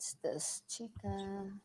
What's this? Chica.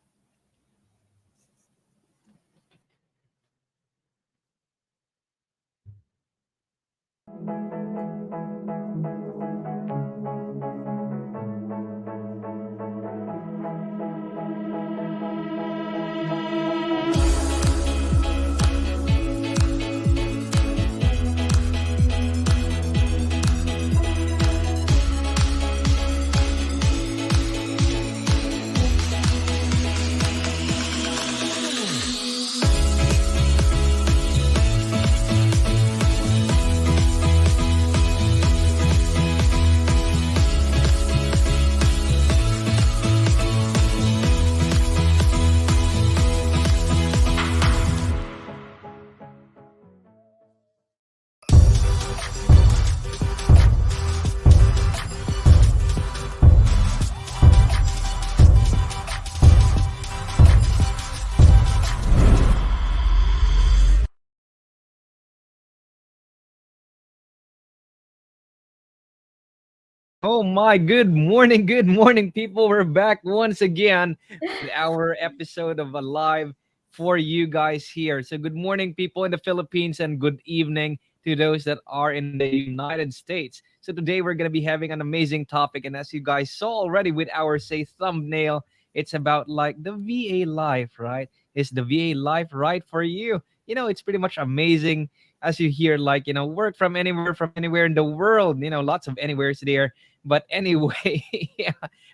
Oh my, good morning, people. We're back once again with our episode of Alive for you guys here. So, good morning, people in the Philippines, and good evening to those that are in the United States. So, today we're going to be having an amazing topic. And as you guys saw already with our, say, thumbnail, it's about like the VA life, right? Is the VA life right for you? It's pretty much amazing as you hear, like, work from anywhere in the world, lots of anywheres there. But anyway, yeah,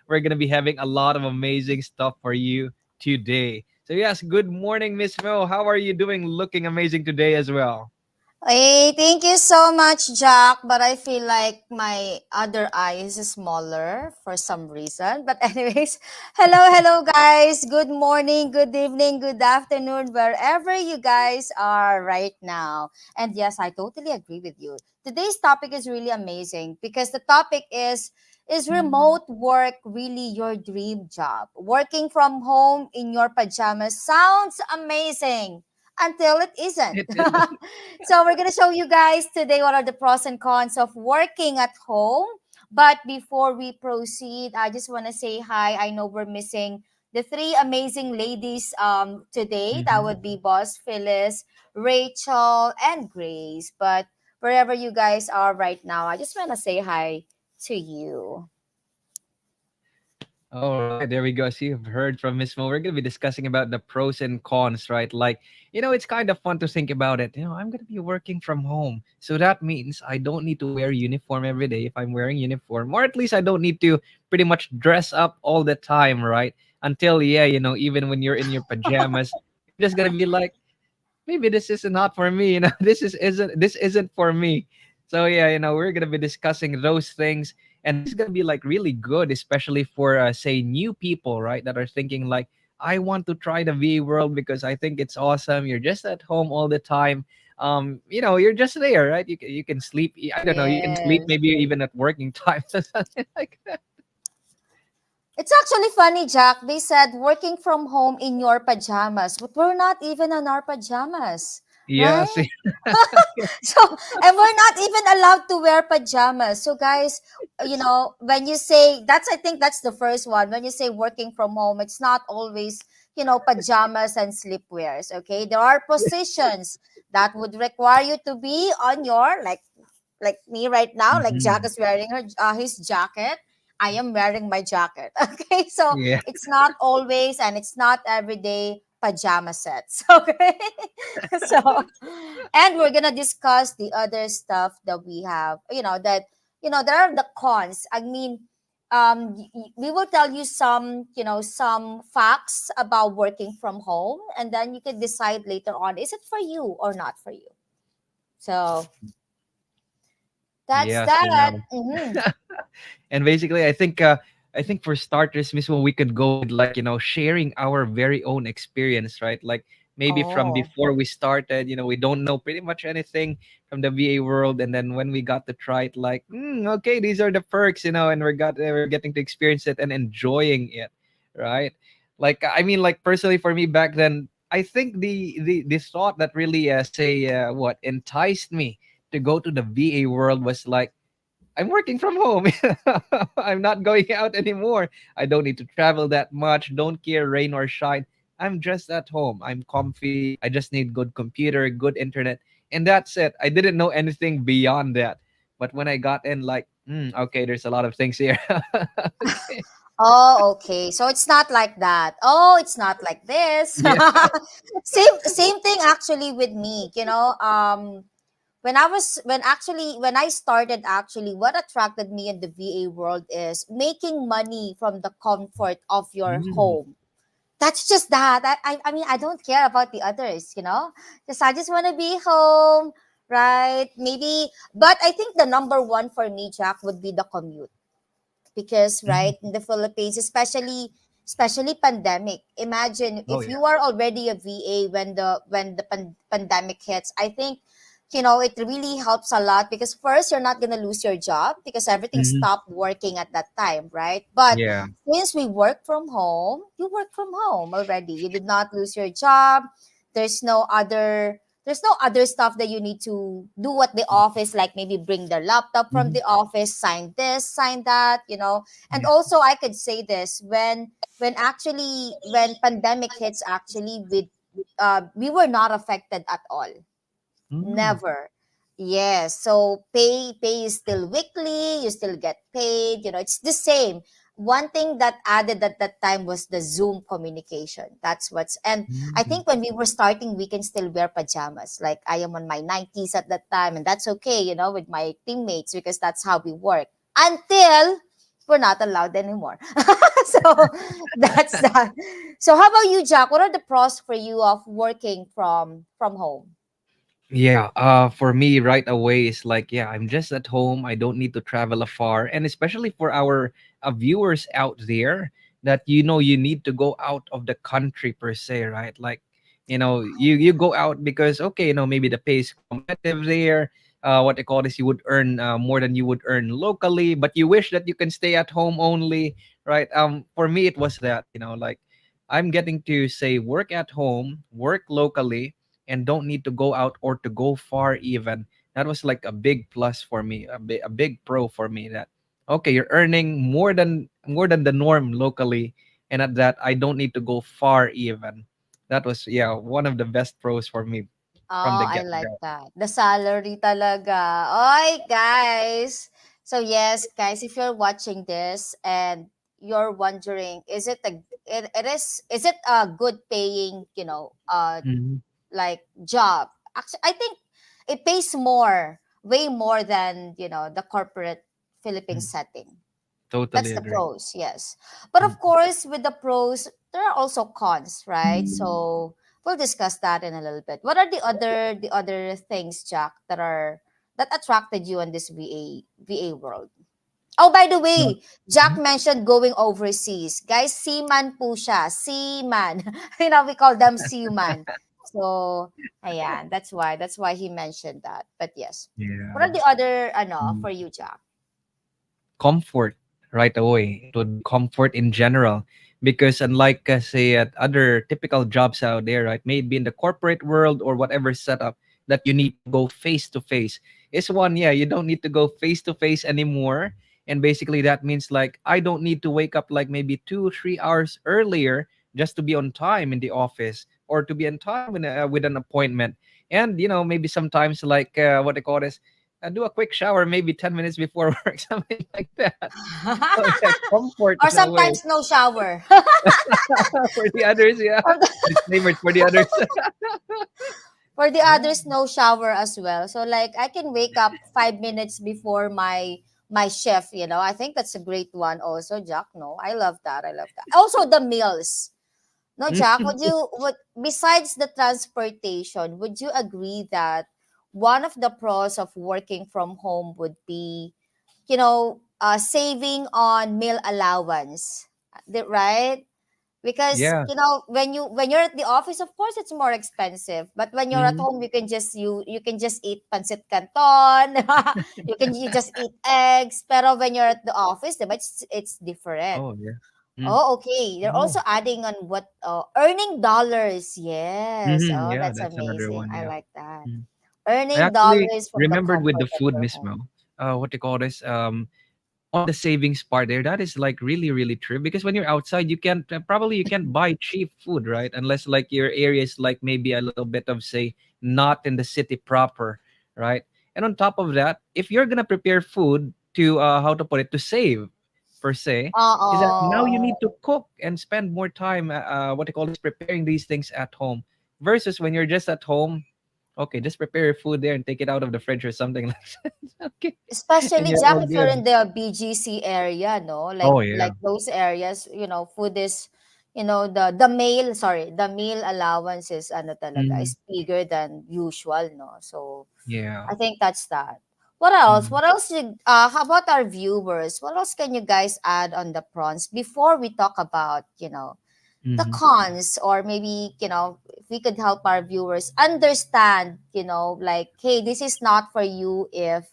we're gonna be having a lot of amazing stuff for you today. So yes, good morning, Miss Mo. How are you doing? Looking amazing today as well. Hey, thank you so much, Jack. But I feel like my other eye is smaller for some reason. But anyways, hello, guys. Good morning, good evening, good afternoon, wherever you guys are right now. And yes, I totally agree with you. Today's topic is really amazing because the topic is remote work really your dream job? Working from home in your pajamas sounds amazing until it isn't. It is. So we're gonna show you guys today what are the pros and cons of working at home. But before we proceed, I just want to say hi. I know we're missing the three amazing ladies today. That Mhm. would be Boss Phyllis, Rachel, and Grace. But wherever you guys are right now, I just want to say hi to you. All right, there we go. So you've heard from Miss Mo. We're gonna be discussing about the pros and cons, right? Like, it's kind of fun to think about it. I'm gonna be working from home, so that means I don't need to wear uniform every day if I'm wearing uniform, or at least I don't need to pretty much dress up all the time, right? Until yeah, even when you're in your pajamas, you're just gonna be like, maybe this is not for me. This isn't for me. So yeah, we're gonna be discussing those things, and this is gonna be like really good, especially for say new people, right? That are thinking like, I want to try the VA world because I think it's awesome. You're just at home all the time. You're just there, right? You can sleep. I don't know. You can sleep Yes. maybe even at working times or something like that. It's actually funny, Jack. They said working from home in your pajamas, but we're not even in our pajamas, Yeah. right? See. So, and we're not even allowed to wear pajamas. So, guys, when you say that's, I think that's the first one. When you say working from home, it's not always, pajamas and sleepwears. Okay. There are positions that would require you to be on your, like me right now, like Jack Mhm. is wearing his jacket. I am wearing my jacket. Okay, so Yeah. it's not always and it's not every day pajama sets. Okay, so and we're gonna discuss the other stuff that we have. There are the cons. I mean, we will tell you some facts about working from home, and then you can decide later on is it for you or not for you. So that's Yes. that. Mm-hmm. And basically, I think for starters, Miss, well, we could go with like sharing our very own experience, right? Like maybe from Oh, before we started, we don't know pretty much anything from the VA world, and then when we got to try it, like, okay, these are the perks, and we're getting to experience it and enjoying it, right? Like I mean, like personally for me back then, I think the thought that really say what enticed me to go to the VA world was like I'm working from home. I'm not going out anymore. I don't need to travel that much. Don't care rain or shine. I'm just at home. I'm comfy. I just need good computer, good internet, and that's it. I didn't know anything beyond that. But when I got in, like, okay, there's a lot of things here. Okay. Oh, okay. So it's not like that. Oh, it's not like this. Yeah. Same thing actually with me, when I started, actually what attracted me in the VA world is making money from the comfort of your Mm, home. That's just that. I mean, I don't care about the others, because I just want to be home, right? Maybe, but I think the number one for me, Jack, would be the commute, because mm. right in the Philippines, especially pandemic. Imagine Oh if yeah. you are already a VA when the pandemic hits. I think it really helps a lot, because first, you're not gonna lose your job because everything Hmm. stopped working at that time, right? But Yeah. since we work from home, you work from home already. You did not lose your job. There's no other stuff that you need to do at the office, like maybe bring the laptop from Hmm. the office, sign this, sign that. And Yeah. also, I could say this, when pandemic hits, actually, we were not affected at all. Mm. Never. Yes. So pay is still weekly. You still get paid. It's the same. One thing that added at that time was the Zoom communication. And I Mm. think when we were starting, we can still wear pajamas. Like, I am on my 90s at that time, and that's okay, with my teammates, because that's how we work until we're not allowed anymore. So that's that. So how about you, Jack? What are the pros for you of working from home? Yeah, for me right away is like, yeah, I'm just at home. I don't need to travel afar. And especially for our viewers out there that you need to go out of the country per se, right? Like, you go out because okay, maybe the pay is competitive there. What they call this, you would earn more than you would earn locally, but you wish that you can stay at home only, right? For me it was that, like I'm getting to say work at home, work locally, and don't need to go out or to go far even. That was like a big plus for me, a big pro for me, that okay, you're earning more than the norm locally, and at that I don't need to go far even. That was, yeah, one of the best pros for me from Oh, the I get like go. that. The salary talaga. Oy, guys. So yes, guys, if you're watching this and you're wondering, is it a good paying, Hmm. like, job? Actually, I think it pays more, way more than, the corporate Philippine setting. That's Totally the agree. pros, yes. But Mm. of course, with the pros, there are also cons, right? So we'll discuss that in a little bit. What are the other things, Jack, that attracted you in this VA world? Oh, by the Well, way, Jack mhm. mentioned going overseas. Guys, seaman po siya. Seaman. We call them seaman. So, ayan, that's why he mentioned that. But yes. What Yeah. are the other Mm. for you, Jack? Comfort right away. It would be comfort in general, because unlike say at other typical jobs out there, right? Maybe in the corporate world or whatever setup that you need to go face to face. Is one, yeah, you don't need to go face to face anymore. And basically that means like I don't need to wake up like maybe 2 3 hours earlier just to be on time in the office or to be on time with an appointment. And maybe sometimes like what they call this, do a quick shower maybe 10 minutes before work, something like that. So yeah, comfort Or in a way. sometimes no shower. For the others, yeah. Disclaimer for the others. For the Yeah. others, no shower as well. So, like, I can wake up 5 minutes before my shift. I think that's a great one also, Jack. No, I love that. I love that. Also, the meals. No, Jack, besides the transportation, would you agree that one of the pros of working from home would be, saving on meal allowance? Right? Because Yeah. when you're at the office, of course it's more expensive, but when you're at Hmm. home, you can just eat pancit canton. You just eat eggs. Pero when you're at the office, diba, it's different. Oh yeah. Mm. Oh, okay, they're Oh. also adding on what, earning dollars. Yes. Oh, Yeah, that's that's another amazing. one. I Yeah. like that. Mm. I Earning actually dollars from the remembered with comfort the of food, your Miss home. Mo. what do you call this, on the savings part there, that is like really really true, because when you're outside you can't probably you can't buy cheap food, right? Unless like your area is like maybe a little bit of, say, not in the city proper, right? And on top of that, if you're gonna prepare food to how to put it, to save per se, is that now you need Oo. to cook and spend more time what they call this, preparing these things at home, versus when you're just at home. Okay, just prepare your food there and take it out of the fridge or something like that. Okay, and Especially, you're Jack, all if you're good. in the BGC area, no, Oh yeah. like those areas, food is, the meal allowance is ano talaga Mhm. is bigger than usual, no. So Yeah. I think that's that. What else? Mhm. What else? How about our viewers? What else can you guys add on the prawns before we talk about, the Mhm. cons, or maybe, if we could help our viewers understand, like, hey, this is not for you if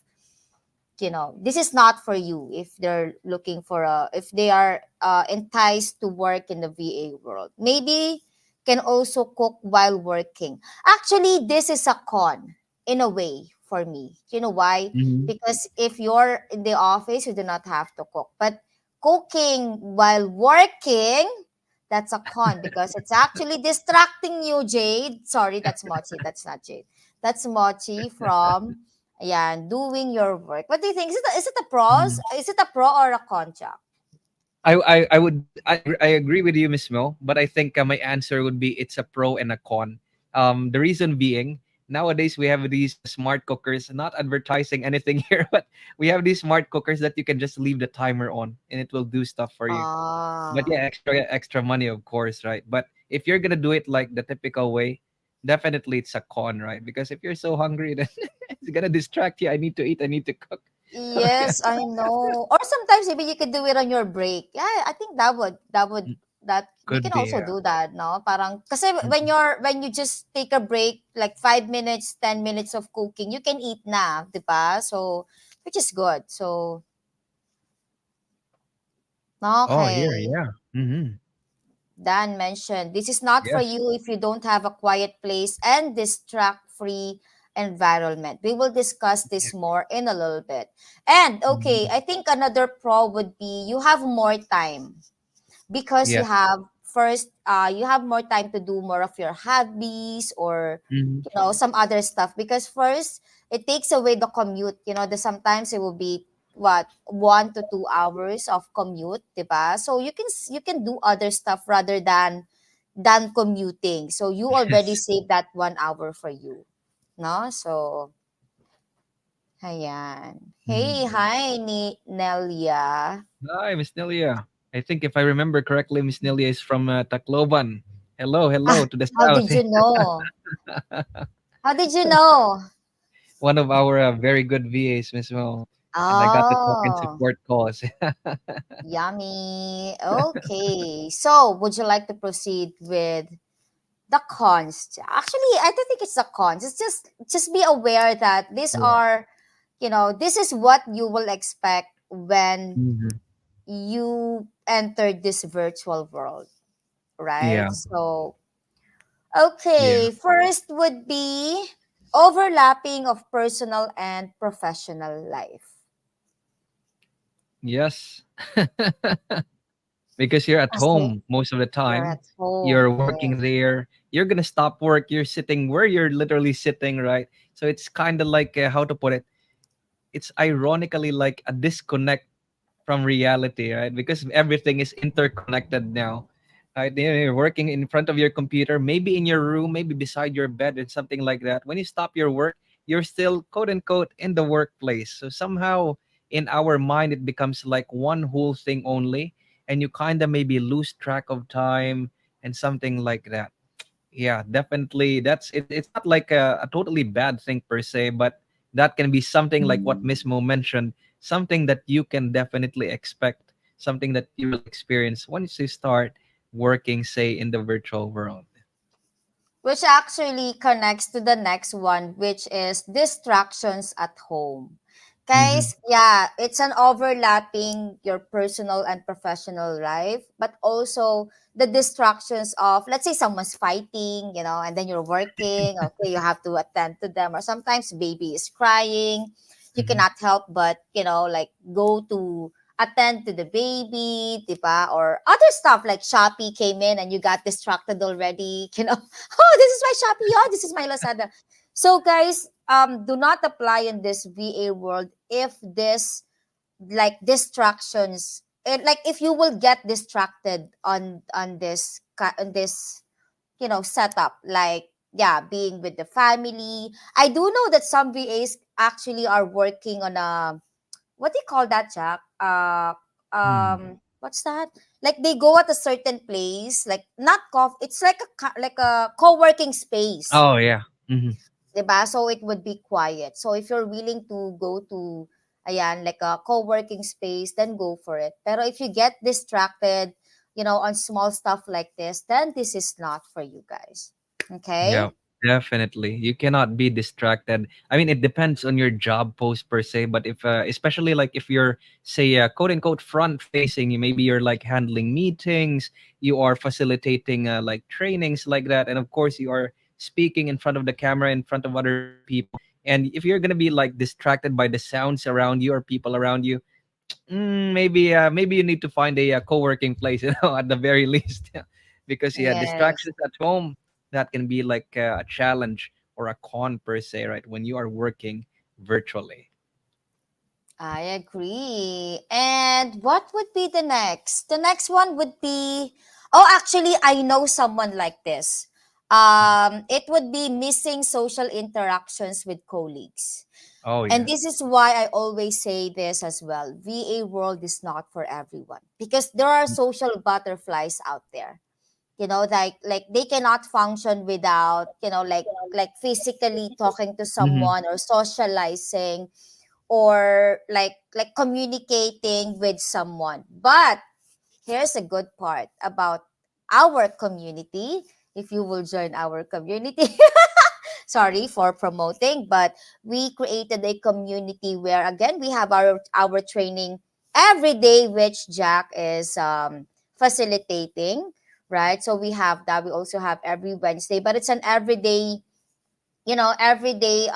this is not for you if they're looking for if they are enticed to work in the VA world. Maybe can also cook while working. Actually, this is a con in a way for me. You know why? Mhm. Because if you're in the office, you do not have to cook. But cooking while working, that's a con because it's actually distracting you, Jade. Sorry, that's Mochi. That's not Jade. That's Mochi from, yeah, doing your work. What do you think? Is it a pros? Mhm. Is it a pro or a contra? I agree with you, Miss Mo, but I think my answer would be it's a pro and a con. The reason being, nowadays we have these smart cookers. Not advertising anything here, but we have these smart cookers that you can just leave the timer on and it will do stuff for you. But Ah, yeah, extra money, of course, right? But if you're gonna do it like the typical way, definitely it's a con, right? Because if you're so hungry, then it's gonna distract you. I need to eat. I need to cook. Yeah. yes, I know. Or sometimes maybe you could do it on your break. Yeah, I think that we Could can be, also yeah. do that, no? Parang kasi when you just take a break like 5 minutes, 10 minutes of cooking, you can eat na, 'di ba? So which is good. So Oh, here, okay. yeah. Mm-hmm. Dan mentioned, this is not for Yes. you if you don't have a quiet place and distract free environment. We will discuss Yeah. this more in a little bit. And okay, Mhm. I think another pro would be you have more time because you Yes. have first you have more time to do more of your hobbies or Mhm. some other stuff because first it takes away the commute. The sometimes it will be what 1 to 2 hours of commute, diba? So you can do other stuff rather than commuting, so you already Yes. save that 1 hour for you, no? So ayan. Hey, Mhm. hi Nelia. Hi, Miss Nelia. I think if I remember correctly, Miss Nelia is from Tacloban. Hello, Ah, hello to the how south. did you know? How did you know? One of our very good VAs, Miss Mo. And I got to talk in Oh, support calls. yummy. Okay. So, would you like to proceed with the cons? Actually, I don't think it's the cons. It's just be aware that these Yeah. are, this is what you will expect when Mhm. you enter this virtual world, right? Yeah. So, Yeah. okay, first would be overlapping of personal and professional life. Yes. Because you're at Kasi home most of the you're time. at home, You're yes. working there. You're gonna stop work. You're sitting where you're literally sitting, right? So it's kind of like how to put it. It's ironically like a disconnect from reality, right? Because everything is interconnected now. Right? You're working in front of your computer, maybe in your room, maybe beside your bed, and something like that. When you stop your work, you're still quote unquote in the workplace. So somehow in our mind, it becomes like one whole thing only, and you kind of maybe lose track of time and something like that. Yeah, definitely. It's not like a totally bad thing per se, but that can be something like what Miss Mo mentioned, something that you can definitely expect, something that you will experience once you start working, say, in the virtual world. Which actually connects to the next one, which is distractions at home. Mm-hmm. Guys, yeah, it's an overlapping your personal and professional life, but also the distractions of, let's say, someone's fighting, and then you're working, okay, you have to attend to them, or sometimes baby is crying. you Hmm. cannot help but, like go to attend to the baby, diba? Or other stuff like Shopee came in and you got distracted already, oh, this is my Shopee, oh, this is my Lazada. So guys, do not apply in this VA world if this like distractions, like if you will get distracted on this setup, like, yeah, being with the family. I do know that some VAs actually are working on a, what do you call that, Jack? Hmm. What's that? Like they go at a certain place, like not it's like like a co-working space, Oh yeah. Hmm. 'di ba? So it would be quiet. So if you're willing to go to ayan, like a co-working space, then go for it. Pero if you get distracted, on small stuff like this, then this is not for you guys. Okay? Yeah, definitely. You cannot be distracted. I mean, it depends on your job post per se, but if especially like if you're say quote unquote front facing, you maybe you're like handling meetings, you are facilitating like trainings like that, and of course you are speaking in front of the camera in front of other people. And if you're gonna be like distracted by the sounds around you or people around you, maybe you need to find a co-working place, at the very least, because yeah, Yes. distractions at home, that can be like a challenge or a con per se, right? When you are working virtually. I agree. And what would be the next? The next one would be, oh, actually, I know someone like this. It would be missing social interactions with colleagues. Oh And yeah. this is why I always say this as well. VA world is not for everyone because there are social butterflies out there. Like they cannot function without, like physically talking to Hmm. someone or socializing or like communicating with someone. But here's a good part about our community. If you will join our community, sorry for promoting, but we created a community where again we have our training every day, which Jack is facilitating, right? So we have that. We also have every Wednesday, but it's an everyday, everyday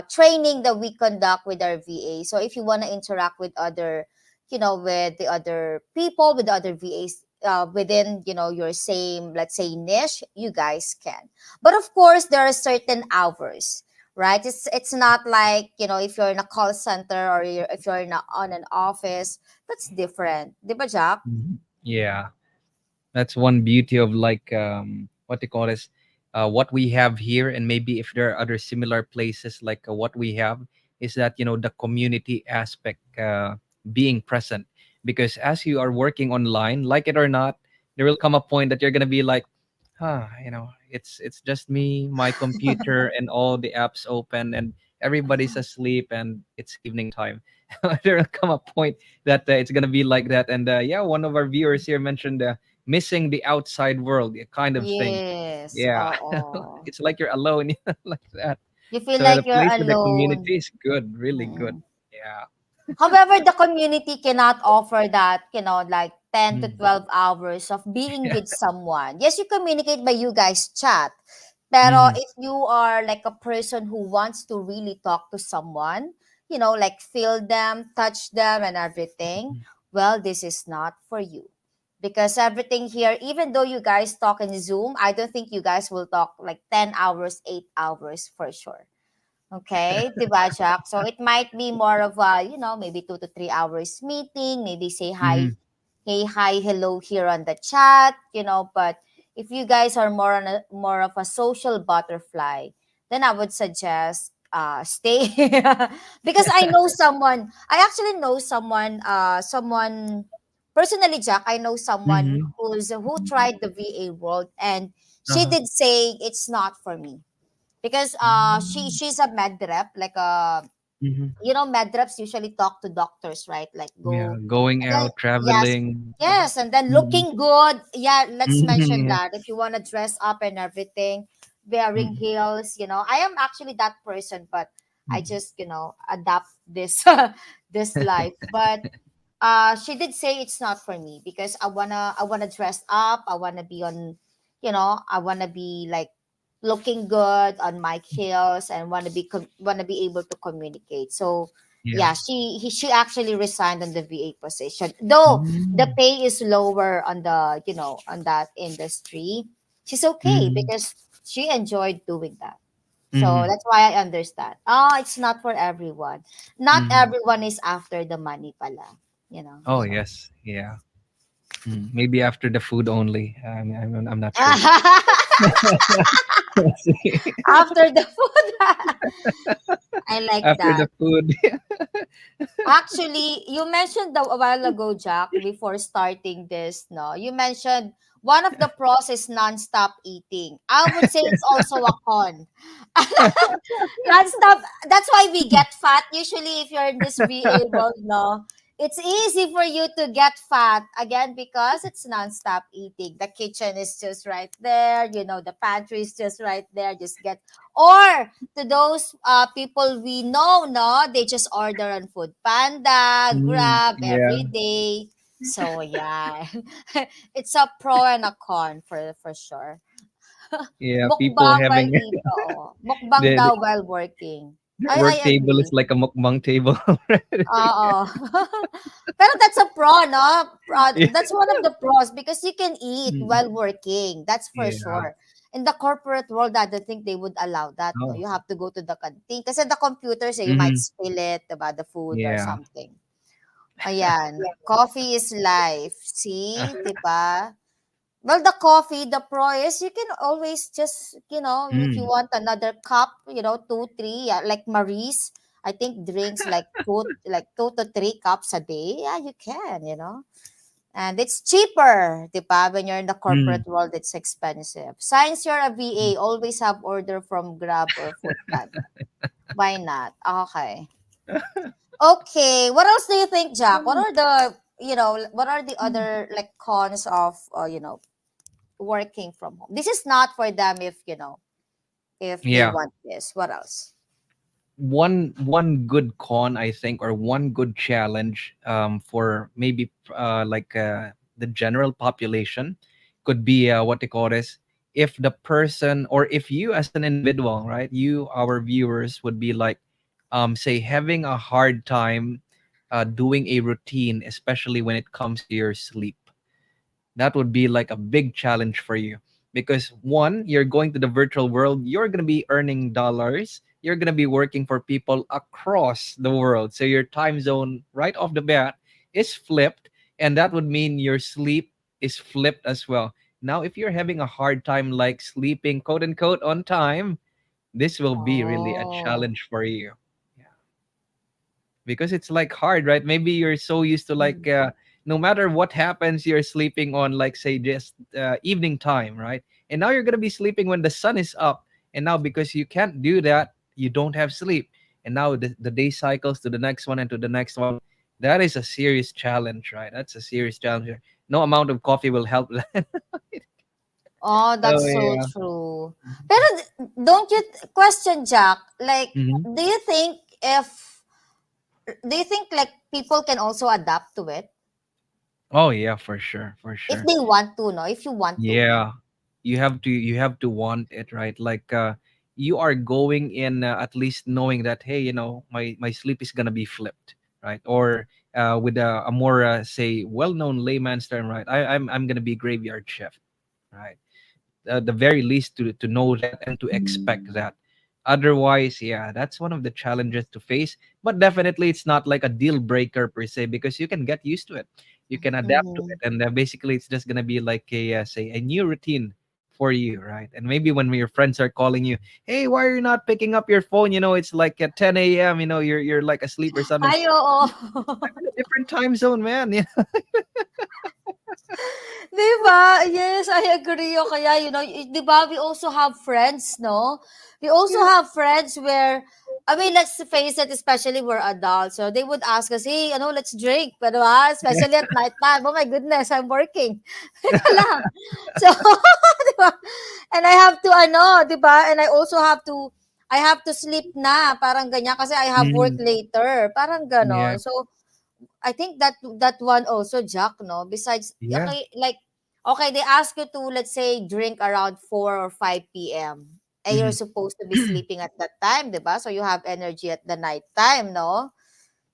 training that we conduct with our VA. So if you want to interact with other, with the other people, with the other VAs within, your same, let's say, niche, you guys can. But of course, there are certain hours, right? It's not like, if you're in a call center or if you're on an office, that's different. Di ba, Jack? Hmm. Yeah, that's one beauty of like what they call this, what we have here, and maybe if there are other similar places like what we have, is that the community aspect being present. Because as you are working online, like it or not, there will come a point that you're gonna be like, it's just me, my computer, and all the apps open, and everybody's asleep, and it's evening time. There will come a point that it's gonna be like that. And yeah, one of our viewers here mentioned missing the outside world, kind of thing. Yes. Yeah, Oo. it's like you're alone, like that. You feel So the like you're place with the alone. community is good, really good. Mm. Yeah. However, the community cannot offer that, like 10 to Mm. 12 hours of being Yeah. with someone. Yes, you communicate by you guys chat. Pero Hmm. if you are like a person who wants to really talk to someone, like feel them, touch them and everything, well, this is not for you. Because everything here, even though you guys talk in Zoom, I don't think you guys will talk like 10 hours, 8 hours for sure. Okay, diba, Jack? So it might be more of a, maybe 2 to 3 hours meeting, maybe say hi, Hmm. hey, hi, hello here on the chat, but if you guys are more of a social butterfly, then I would suggest stay because I actually know someone personally, Jack. I know someone Hmm. who tried the VA world and she Uh-huh. did say it's not for me because she's a med rep, like a, Hmm. med reps usually talk to doctors, right? Like Yeah, go, going and then out, yes, traveling. yes, and then Hmm. looking good. Yeah, let's mention Yeah. that if you want to dress up and everything, wearing Mm-hmm. heels. I am actually that person, but I Mm-hmm. just adapt this this life. But she did say it's not for me because I wanna dress up. I wanna be on, I wanna be like looking good on my heels and wanna be able to communicate. So Yeah. yeah, she actually resigned on the VA position. Though the Mm. pay is lower on the, on that industry, she's okay Mm. because she enjoyed doing that. So Mm. that's why I understand. Oh, it's not for everyone. Not Mm. everyone is after the money pala, Oh so. yes, yeah. Mm. Maybe after the food only. I'm not sure. Let's see. After the food. I like After the that. food. Actually, you mentioned a while ago, Jack, before starting this, no? You mentioned one of the pros is non-stop eating. I would say it's also a con. Non-stop. That's why we get fat. Usually, if you're in this VA world, no, it's easy for you to get fat again because it's non-stop eating. The kitchen is just right there. The pantry is just right there. Just get, or to those people we know, no, they just order on Food Panda, Mm. Grab every Yeah. day. So yeah, it's a pro and a con for sure. Yeah. People Mukbang while having oo. Mukbang the, daw while working. their I work table is agree. like a mukbang table already. Oo. Pero that's a pro, no? Yeah. That's one of the pros because you can eat Mm. while working. That's for Yeah. sure. In the corporate world, I don't think they would allow that, no? Oh. You have to go to the canteen. Kasi the computers, you might Mm-hmm. spill it, diba? The food or Yeah. something. Ayan. Coffee is life. See? Diba? Well, the coffee, the pro is you can always just, if you Mm. want another cup, two, three, yeah, like Marie's, I think drinks like 2 to 3 cups a day. Yeah, you can. And it's cheaper, diba? When you're in the Mm. corporate world, it's expensive. Since you're a VA, always have order from Grab or Foodpanda. Why not? Okay. Okay. What else do you think, Jack? What are the other like cons of, working from home? This is not for them if they Yeah. want this. What else? One good con, I think, or one good challenge for maybe the general population could be what they call this, if the person or if you as an individual, right, you, our viewers, would be like say having a hard time doing a routine, especially when it comes to your sleep. That would be like a big challenge for you, because one, you're going to the virtual world, you're going to be earning dollars, you're going to be working for people across the world, so your time zone right off the bat is flipped, and that would mean your sleep is flipped as well. Now if you're having a hard time like sleeping quote unquote on time, this will be really a Oh. challenge for you. Yeah, because it's like hard, right? Maybe you're so used to like Mm. no matter what happens, you're sleeping on like say just evening time, right? And now you're gonna be sleeping when the sun is up, and now because you can't do that, you don't have sleep, and now the day cycles to the next one and to the next one. That is a serious challenge, right? That's a serious challenge. No amount of coffee will help that. Oh, Oh that's so yeah. true. Pero don't you question, Jack? Like, Hmm. do you think like people can also adapt to it Oh yeah, for sure, for if sure. they want to? No, if you want to. Yeah, you have to want it, right? Like you are going in at least knowing that, hey, my sleep is gonna be flipped, right? Or with a more say well-known layman's term, right? I'm gonna be graveyard shift, right? The very least to know that and to expect that. Otherwise, yeah, that's one of the challenges to face. But definitely, it's not like a deal breaker per se, because you can get used to it, you can adapt to Mm-hmm. it, and basically, it's just gonna be like a say a new routine for you, right? And maybe when your friends are calling you, hey, why are you not picking up your phone? It's like at 10 a.m. You're like asleep or something. Ay, oo. I'm in a different time zone, man. Yeah. 'Di ba? Yes, I agree. O kaya, 'di ba, we also have friends, no? We also have friends where, I mean, let's face it, especially we're adults. So they would ask us, hey, let's drink. Pero especially at night time. Oh my goodness, I'm working. Teka lang. So, 'di ba? And I have to, 'di ba? And I have to sleep na. Parang ganyan kasi I have work Mm, later. Parang yeah. ganon. So, I think that one also, Jack, no? Besides, Yeah. okay, like, okay, they ask you to, let's say, drink around 4 or 5 p.m. And you're Hmm. supposed to be sleeping at that time, di ba? So you have energy at the night time, no?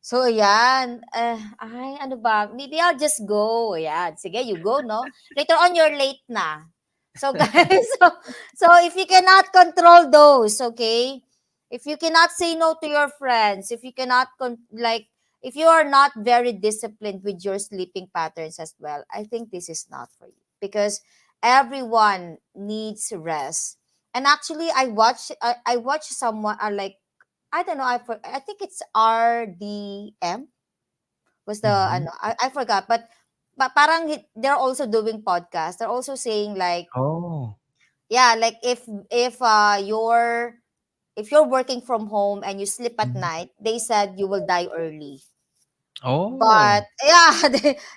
So, ayan. Ay, ano ba? Maybe I'll just go. Ayan. Sige, you go, no? Later on, you're late na. So, guys, so if you cannot control those, okay? If you cannot say no to your friends, if you cannot, if you are not very disciplined with your sleeping patterns as well, I think this is not for you. Because everyone needs rest. And actually, I watched someone, I don't know. I think it's RDM was the Hmm. I forgot, but parang they're also doing podcasts. They're also saying like, Oh. yeah, like if you're working from home and you sleep at Mhm. night, they said you will die early. Oh. But yeah,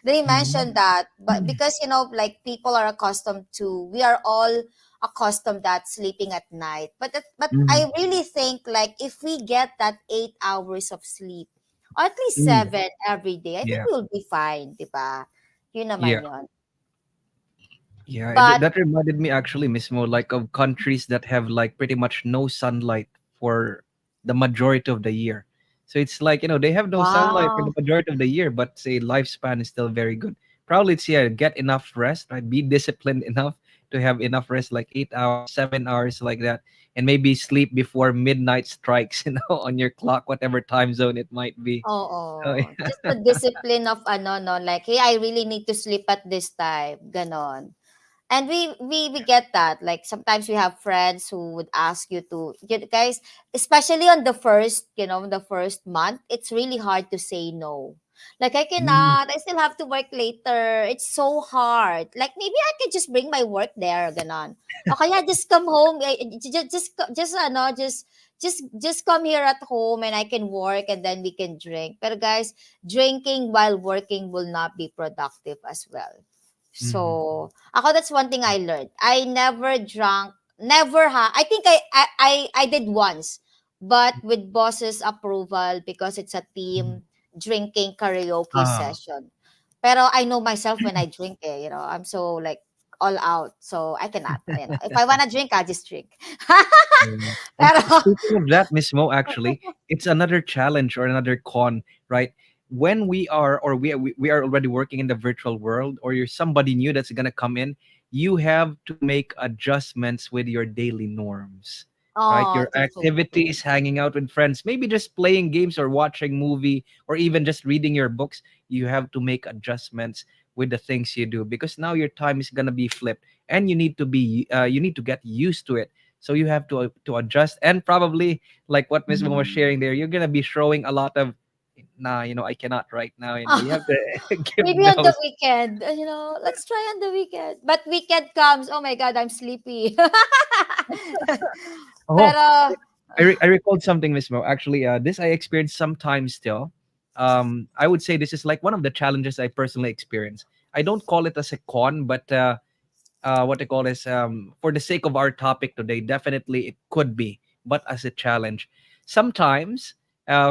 they Mhm. mentioned that. But because like people are accustomed to, we are all accustomed that sleeping at night. But Mhm. I really think like if we get that 8 hours of sleep, or at least Mm. seven every day, I think Yeah. we'll be fine, di ba? Yun Yeah. naman yun. Yeah, But that reminded me actually, Miss Mo, like of countries that have like pretty much no sunlight for the majority of the year. So it's like, they have no sunlight for wow. the majority of the year, but say lifespan is still very good. Probably it's, yeah, get enough rest, right? Be disciplined enough to have enough rest, like 8 hours, 7 hours, like that, and maybe sleep before midnight strikes, on your clock, whatever time zone it might be. So, Oo. Just the discipline of no, like, hey, I really need to sleep at this time. Ganon. And we get that, like sometimes we have friends who would ask you to, guys, especially on the first, the first month, it's really hard to say no. Like, I mm, cannot, I still have to work later, it's so hard. Like, maybe I could just bring my work there, ganon. O kaya just come home, just come here at home and I can work and then we can drink. But guys, drinking while working will not be productive as well. mhm. So, ako, that's one thing I learned. I never drank, never I think I did once, but with boss's approval because it's a Mhm. team drinking karaoke Ah, session. Pero I know myself when I drink, I'm so like all out. So I cannot, If I wanna drink, I'll just drink. yeah. And Pero, speaking of that, Miss Mo, actually, it's another challenge or another con, right? When we are already working in the virtual world, or you're somebody new that's gonna come in, you have to make adjustments with your daily norms, right? oh, Your that's so true. activities, hanging out with friends, maybe just playing games or watching movie, or even just reading your books. You have to make adjustments with the things you do because now your time is gonna be flipped, and you need to get used to it, so you have to adjust, and probably like what Miss Mo was sharing there, you're gonna be showing a lot of, nah, I cannot right now. You have to give Maybe on the those. weekend, let's try on the weekend. But weekend comes, oh my God, I'm sleepy. Oh, Pero, I recalled something, Miss Mo. Actually, this I experienced sometimes still. I would say this is like one of the challenges I personally experience. I don't call it as a con, but what I call is, for the sake of our topic today, definitely it could be, but as a challenge. Sometimes,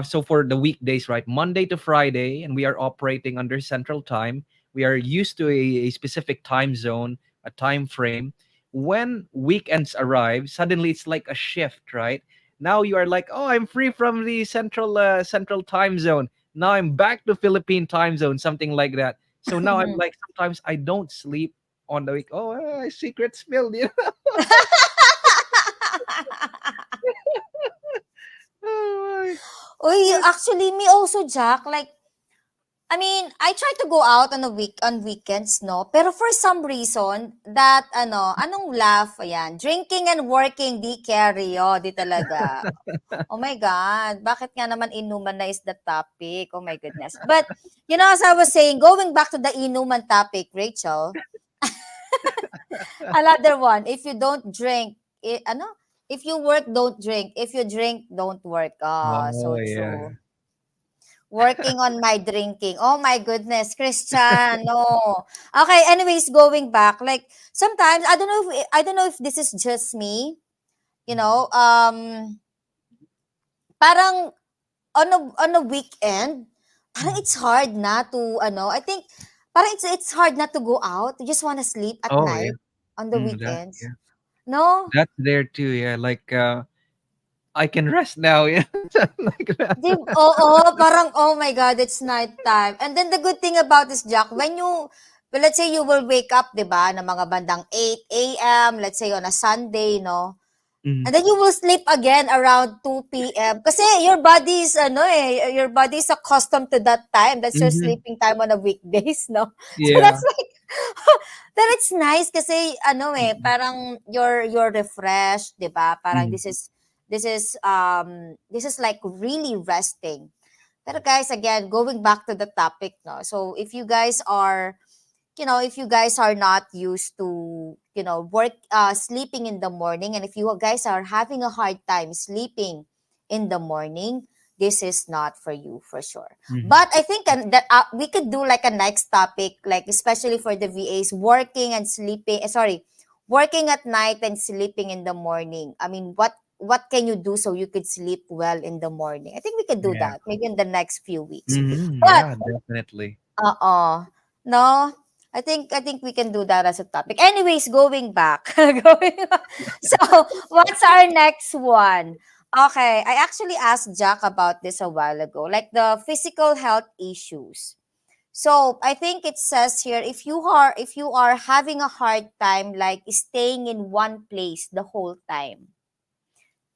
so for the weekdays, right, Monday to Friday, and we are operating under Central Time. We are used to a specific time zone, a time frame. When weekends arrive, suddenly it's like a shift, right? Now you are like, oh, I'm free from the Central Time Zone. Now I'm back to Philippine time zone, something like that. So now I'm like, sometimes I don't sleep on the week. Oh, secret spilled. Oh my. uy, But actually, me also, Jack, like, I mean, I try to go out on weekends, no? Pero for some reason, that, anong laugh, ayan, drinking and working, di carry, di talaga. Oh my God, bakit nga naman inuman na is the topic? Oh my goodness. But, as I was saying, going back to the inuman topic, Rachel, another one, if you don't drink, if you work, don't drink. If you drink, don't work. Ah, oh so yeah. true. Working on my drinking. Oh my goodness, Christian. No. Okay, anyways, going back, like sometimes I don't know if this is just me, you know, parang on a weekend, parang Mhm. it's hard na to I think parang it's hard not to go out. You just want to sleep at Oh yeah. night on the That weekends. yeah. No? That's there too. Yeah. Like I can rest now. You know, something like that. Oo, parang, oh my God, it's nighttime. And then the good thing about this, Jack, when you, well, let's say you will wake up, di ba, na mga bandang 8 a.m., let's say on a Sunday, no? Mhm. And then you will sleep again around 2 p.m. Kasi your body is, your body is accustomed to that time. That's your Mhm. sleeping time on a weekdays, no? So that's Yeah. like, then it's nice kasi, Mm. parang you're refreshed, di ba? Parang Mm. this is like really resting. Pero guys, again, going back to the topic, no? So if you guys are not used to work sleeping in the morning, and if you guys are having a hard time sleeping in the morning, this is not for you for sure. Mhm. But I think that we could do like a next topic, like especially for the VAs working and sleeping, sorry, working at night and sleeping in the morning. I mean, what can you do so you could sleep well in the morning? I think we could do Yeah. that maybe in the next few weeks. Mhm. But Yeah, definitely. no, I think we can do that as a topic. Anyways, going back. So, what's our next one? Okay, I actually asked Jack about this a while ago, like the physical health issues. So, I think it says here if you are having a hard time like staying in one place the whole time,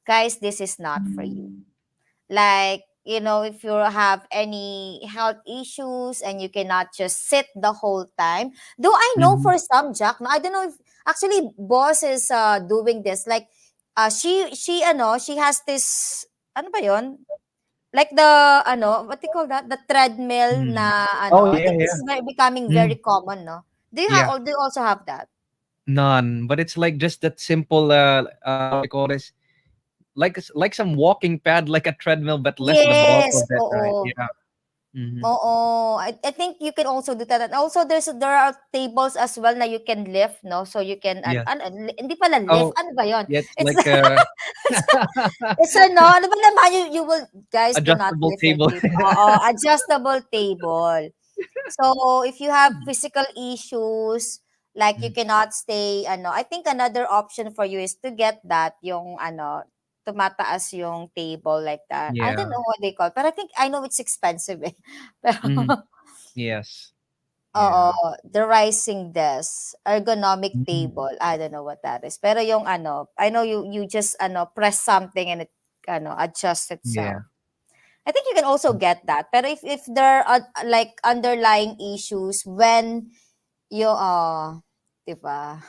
guys, this is not for you. Like, if you have any health issues and you cannot just sit the whole time. Though I know Mhm. for some, Jack, no, I don't know if actually boss is doing this. Like, she has this, ano ba yon? Like the, what do you call that? The treadmill Mm. na, Oh, I yeah, think this yeah. is becoming very Mm. common, no? Yeah. Do you also have that? None, but it's like just that simple, what do you call this? Like some walking pad, like a treadmill, but less the bulk Yes, of it, right? oo. Yeah. Mhm. Oo, I think you can also do that. And also there are tables as well na you can lift, no? So you can Yeah. hindi pala lift, Oh, ano ba 'yon? yeah, it's It's like it's, it's ano ba naman you will guys do not adjustable lift your table. table. Oo, adjustable table. So if you have physical issues like you Mm. cannot stay I think another option for you is to get that yung tumataas yung table like that. I don't Yeah. know what they call, but I think I know it's expensive eh. Pero Mm. Yes. oo, Yeah. the rising desk, ergonomic Mm. table. I don't know what that is. Pero yung I know you just press something and it adjusts Yeah. itself. I think you can also get that. Pero if there are like underlying issues when you 'di ba?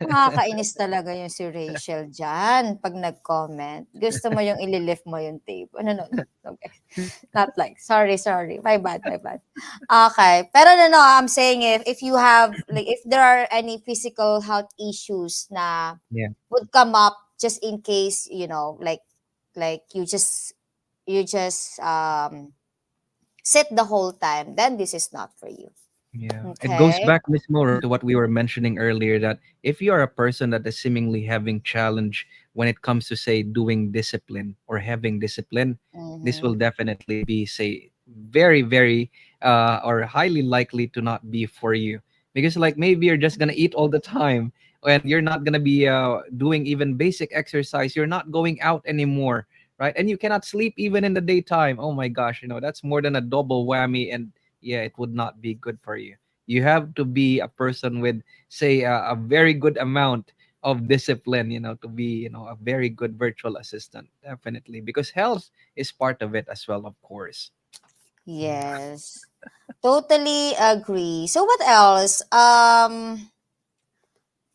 Nakakainis talaga yung si Rachel diyan 'pag nag-comment. Gusto mo yung ililift mo yung table. No, no, no. Okay. Not like, sorry. My bad, my bad. Okay. Pero no, I'm saying if you have, like, if there are any physical health issues na Yeah. would come up just in case, like you just sit the whole time, then this is not for you. Yeah, it goes Okay? back, Miss Mo, right, to what we were mentioning earlier, that if you are a person that is seemingly having challenge when it comes to, say, doing discipline or having discipline, this will Mm-hmm. definitely be, say, very, very, or highly likely to not be for you. Because, like, maybe you're just gonna eat all the time, and you're not gonna be doing even basic exercise. You're not going out anymore, right? And you cannot sleep even in the daytime. Oh my gosh, that's more than a double whammy, and yeah, it would not be good for you. You have to be a person with, say, a very good amount of discipline, to be, a very good virtual assistant, definitely, because health is part of it as well, of course. Yeah. Yes. Totally agree. So what else?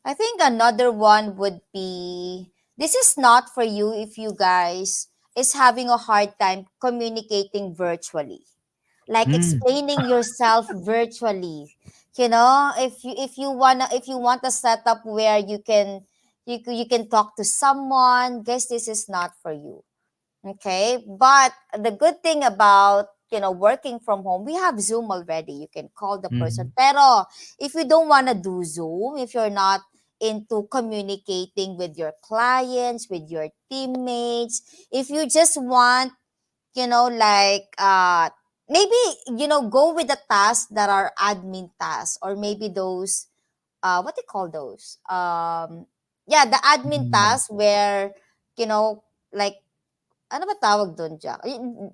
I think another one would be, this is not for you if you guys is having a hard time communicating virtually. Like Mm. explaining yourself virtually. If you want a setup where you can talk to someone, guess this is not for you. Okay. But the good thing about, working from home, we have Zoom already. You can call the person. Mhm. Pero if you don't want to do Zoom, if you're not into communicating with your clients, with your teammates, if you just want, like, maybe, go with the tasks that are admin tasks, or maybe those, what do you call those? Yeah, the admin Mm. tasks where, you know, like, ano ba tawag dun, Jack?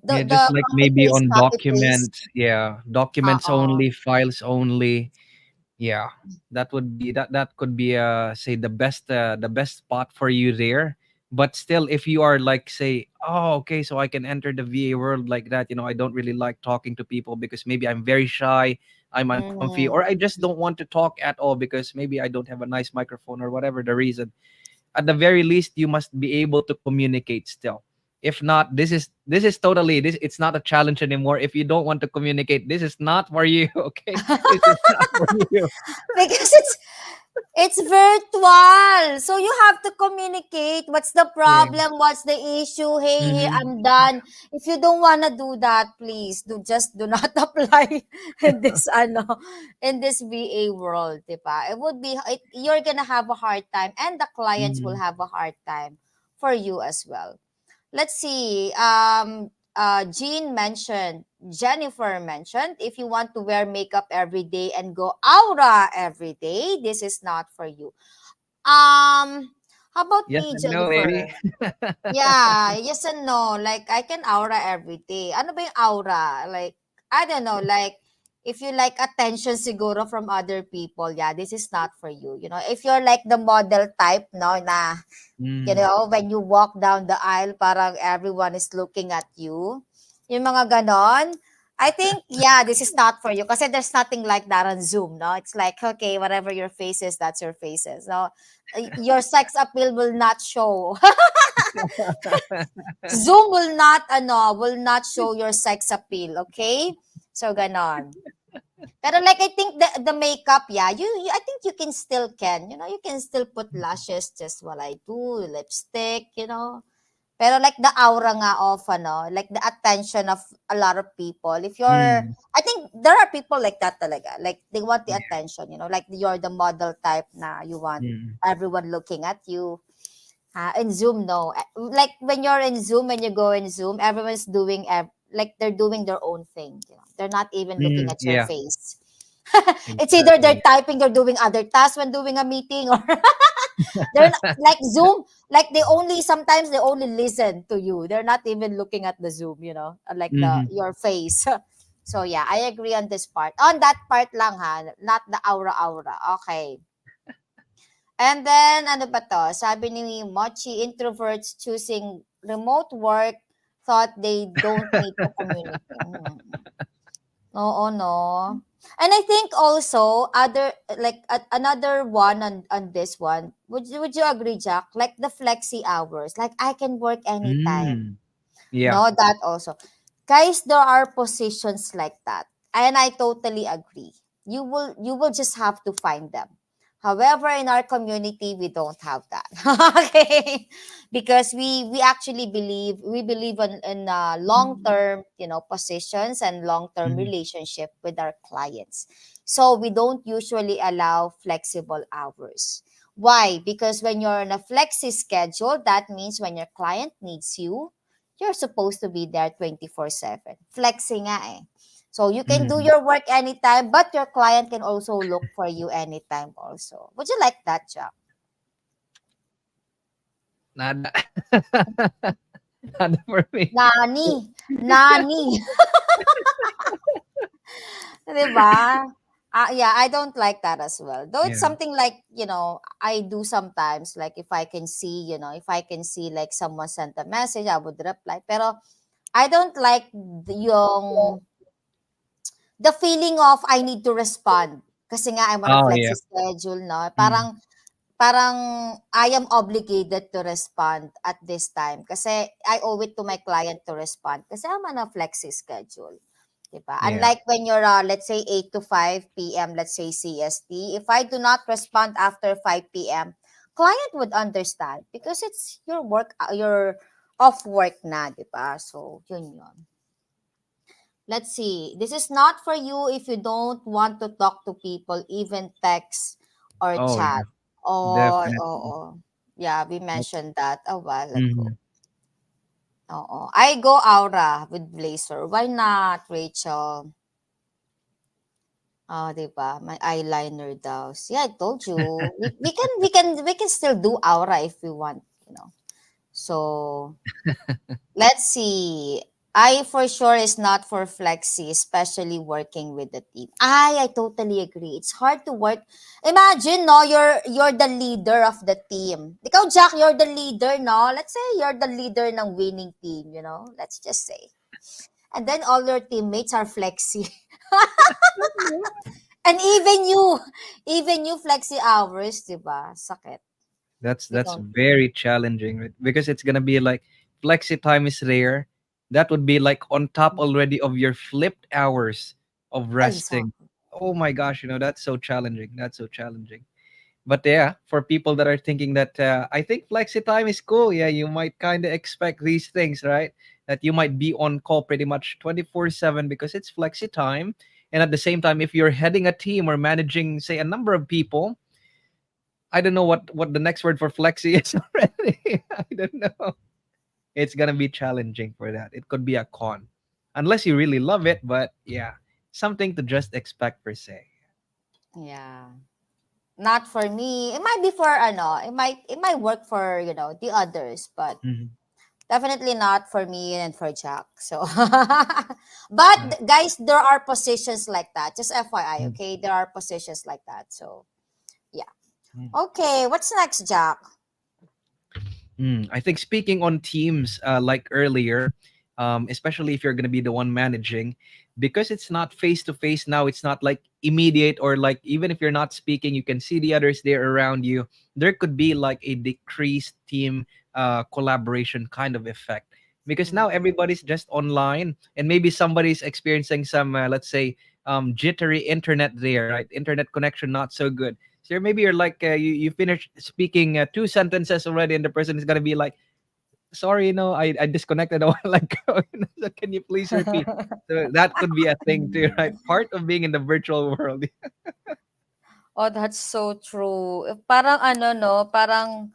Yeah, The just like copy maybe paste, on copy paste. documents. Yeah, documents Oo. only, files only. Yeah, that could be say the best spot for you there. But still, if you are like say, oh, okay, so I can enter the VA world like that. You know, I don't really like talking to people because maybe I'm very shy, I'm uncomfy, Mhm. or I just don't want to talk at all because maybe I don't have a nice microphone or whatever the reason. At the very least you must be able to communicate still. If not, this is totally this it's not a challenge anymore. If you don't want to communicate, this is not for you. Okay, this is not for you. Because it's virtual. So you have to communicate. What's the Yeah. problem? What's the issue? Hey, here, Mm-hmm. I'm done. If you don't wanna do that, please do not apply in this in this VA world, diba? You're gonna have a hard time, and the clients will Mm-hmm. have a hard time for you as well. Let's see. Jennifer mentioned, if you want to wear makeup every day and go aura every day, this is not for you. How about Yes me, and no, maybe. Jennifer? Yeah, yes and no. Like, I can aura every day. Ano ba yung aura? Like, I don't know. Like, if you like attention siguro from other people, yeah, this is not for you. You know, if you're like the model type, no, na Mm. when you walk down the aisle, parang everyone is looking at you. Yung mga ganon. I think, yeah, this is not for you kasi there's nothing like that on Zoom, no? It's like, okay, whatever your face is, that's your faces. No? Your sex appeal will not show. Zoom will not show your sex appeal, okay? So, ganon. Pero like, I think the makeup, yeah, I think you can still you can still put lashes just while I do, lipstick, Pero like the aura nga of like the attention of a lot of people. Mm. I think there are people like that talaga. Like they want the Yeah. attention, like you're the model type na you want Mm. everyone looking at you. In Zoom, no. Like when you're in Zoom, when you go in Zoom, everyone's doing like they're doing their own thing. They're not even looking Mm. at your Yeah, face. It's either they're exactly. typing, they're doing other tasks when doing a meeting, or they're not, like Zoom. Like sometimes they only listen to you. They're not even looking at the Zoom. Like the Mm-hmm. your face. So yeah, I agree on this part. On that part lang ha, not the aura. Okay. And then, ano ba to? Sabi ni Mochi, introverts choosing remote work thought they don't need to communicate. Oo, no. And I think also other like another one on this one. Would you agree, Jack? Like the flexi hours. Like I can work anytime. Mm. Yeah. No, that also. Guys, there are positions like that. And I totally agree. You will just have to find them. However, in our community, we don't have that. Okay. Because we actually we believe in long term, positions and long term Mm-hmm. relationship with our clients. So we don't usually allow flexible hours. Why? Because when you're on a flexi schedule, that means when your client needs you, you're supposed to be there 24/7. Flexing nga eh. So you can do Mm-hmm. your work anytime, but your client can also look for you anytime also. Would you like that, Jack? Nada. Nada for me. Nani. Nani. 'Di ba? Yeah, I don't like that as well. Though it's Yeah. something like, I do sometimes. Like if I can see like someone sent a message, I would reply. Pero I don't like yung the feeling of I need to respond. Kasi nga I'm on a Oh yeah. flexi schedule, no? Mm. Parang I am obligated to respond at this time kasi I owe it to my client to respond kasi I'm on a flexi schedule. Diba? Yeah. Unlike when you're, let's say, 8 to 5 p.m., let's say CST, if I do not respond after 5 p.m., client would understand because it's your work, your off work na, diba? So, yun. Let's see. This is not for you if you don't want to talk to people, even text or Oh chat. yeah. Oh, Definitely. oh. Yeah, we mentioned that a while Mm-hmm. ago. Oo. I go aura with blazer. Why not, Rachel? Oh, 'di ba? May eyeliner daw. See, I told you. We can still do aura if we want. So let's see. I for sure is not for flexi, especially working with the team. I totally agree. It's hard to work. Imagine, no, you're the leader of the team. Ikaw, Jack, you're the leader, no? Let's say you're the leader ng winning team, Let's just say. And then all your teammates are flexi. And even you flexi hours, 'di ba? Sakit. We That's don't. very challenging, right? Because it's gonna be like flexi time is rare. That would be like on top already of your flipped hours of resting. Exactly. Oh my gosh, that's so challenging. That's so challenging. But yeah, for people that are thinking that I think flexi time is cool. Yeah, you might kind of expect these things, right? That you might be on call pretty much 24/7 because it's flexi time. And at the same time, if you're heading a team or managing, say, a number of people, I don't know what the next word for flexi is already. I don't know. It's gonna be challenging for that. It could be a con, unless you really love it. But yeah, something to just expect per se. Yeah. Not for me. It might be for it might work for, the others, but Hmm. definitely not for me and for Jack. So but Yeah. guys, there are positions like that. Just FYI, okay? There are positions like that. So, yeah. Mm. Okay, what's next, Jack? I think speaking on teams, like earlier, especially if you're going to be the one managing, because it's not face to face now, it's not like immediate, or like even if you're not speaking, you can see the others there around you. There could be like a decreased team collaboration kind of effect, because now Mm. everybody's just online, and maybe somebody's experiencing some, let's say, jittery internet there, right? Internet connection not so good, so maybe you're like you finish speaking two sentences already, and the person is gonna be like, "Sorry, I disconnected a while ago. So can you please repeat?" So that could be a thing too, right? Part of being in the virtual world. Oh, that's so true. Parang no, parang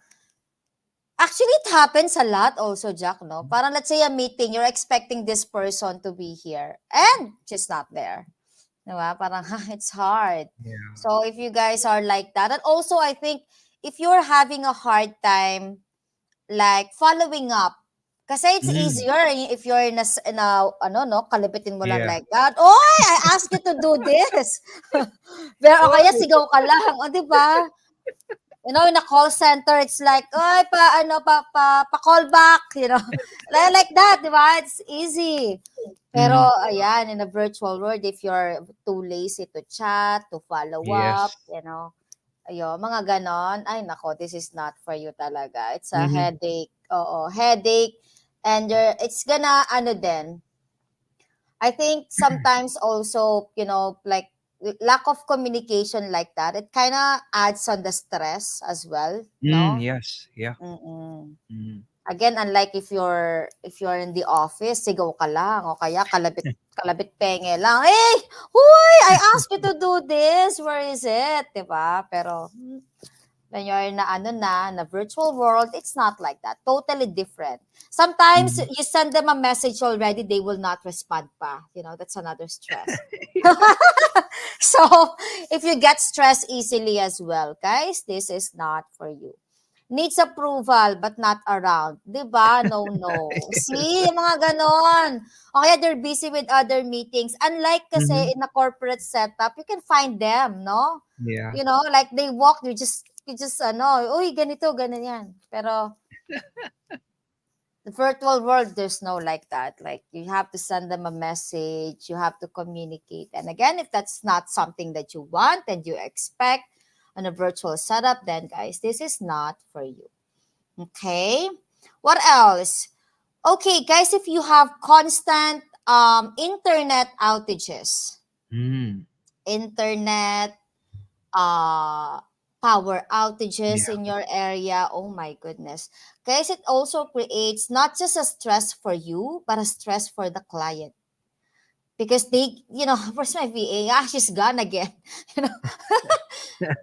actually it happens a lot also, Jack, no? Parang let's say a meeting, you're expecting this person to be here and she's not there. Diba? Parang it's hard. Yeah. So if you guys are like that, and also I think if you're having a hard time like following up, kasi it's Mm, easier if you're in a no, kalipitin mo lang yeah. like that. Oy, I asked you to do this. Pero o kaya Oh, sigaw ka lang, o di ba? In a call center, it's like, oy, pa call back, like that, di ba? It's easy. Pero, mm, ayan, in a virtual world, if you're too lazy to chat, to follow up, yes. mga ganon, ay, nako, this is not for you talaga. It's a Mm-hmm. headache. Oo, headache. And it's gonna, din, I think sometimes also, like lack of communication like that, it kind of adds on the stress as well, no? Yes. Yeah. Mm-mm. Mm. Again, unlike if you're in the office, sigaw ka lang o kaya kalabit kalabit penge lang. Eh, huy, I asked you to do this. Where is it? 'Di ba? Pero when you're na virtual world, it's not like that. Totally different. Sometimes Mhm. you send them a message already, they will not respond pa. That's another stress. So, if you get stressed easily as well, guys, this is not for you. Needs approval but not around. 'Di ba? No, no. See, yung mga ganon. O kaya they're busy with other meetings. Unlike Mhm. kasi in a corporate setup, you can find them, no? Yeah. Like they walk, you just uy, ganito, ganyan. Pero the virtual world, there's no like that. Like you have to send them a message, you have to communicate. And again, if that's not something that you want and you expect on a virtual setup, then guys, this is not for you. Okay. What else? Okay, guys, if you have constant internet outages, Mm. internet uh power outages Yeah. in your area, oh my goodness. Guys, it also creates not just a stress for you, but a stress for the client. Because where's my VA? Ah, she's gone again. you know,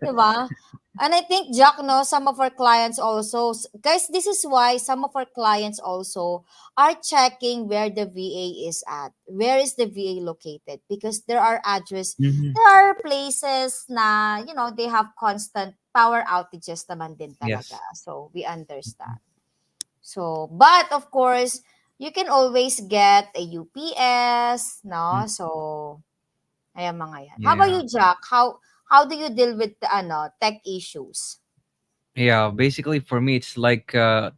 Diba? And I think, Jack, no, some of our clients also, guys, this is why some of our clients also are checking where the VA is at. Where is the VA located? Because Mhm. there are places na, they have constant power outages naman din talaga. Yes. So, we understand. So, but of course, you can always get a UPS, no? Mm, So, ayan mga yan. How about yeah. you, Jack? How do you deal with the tech issues? Yeah, basically for me, it's like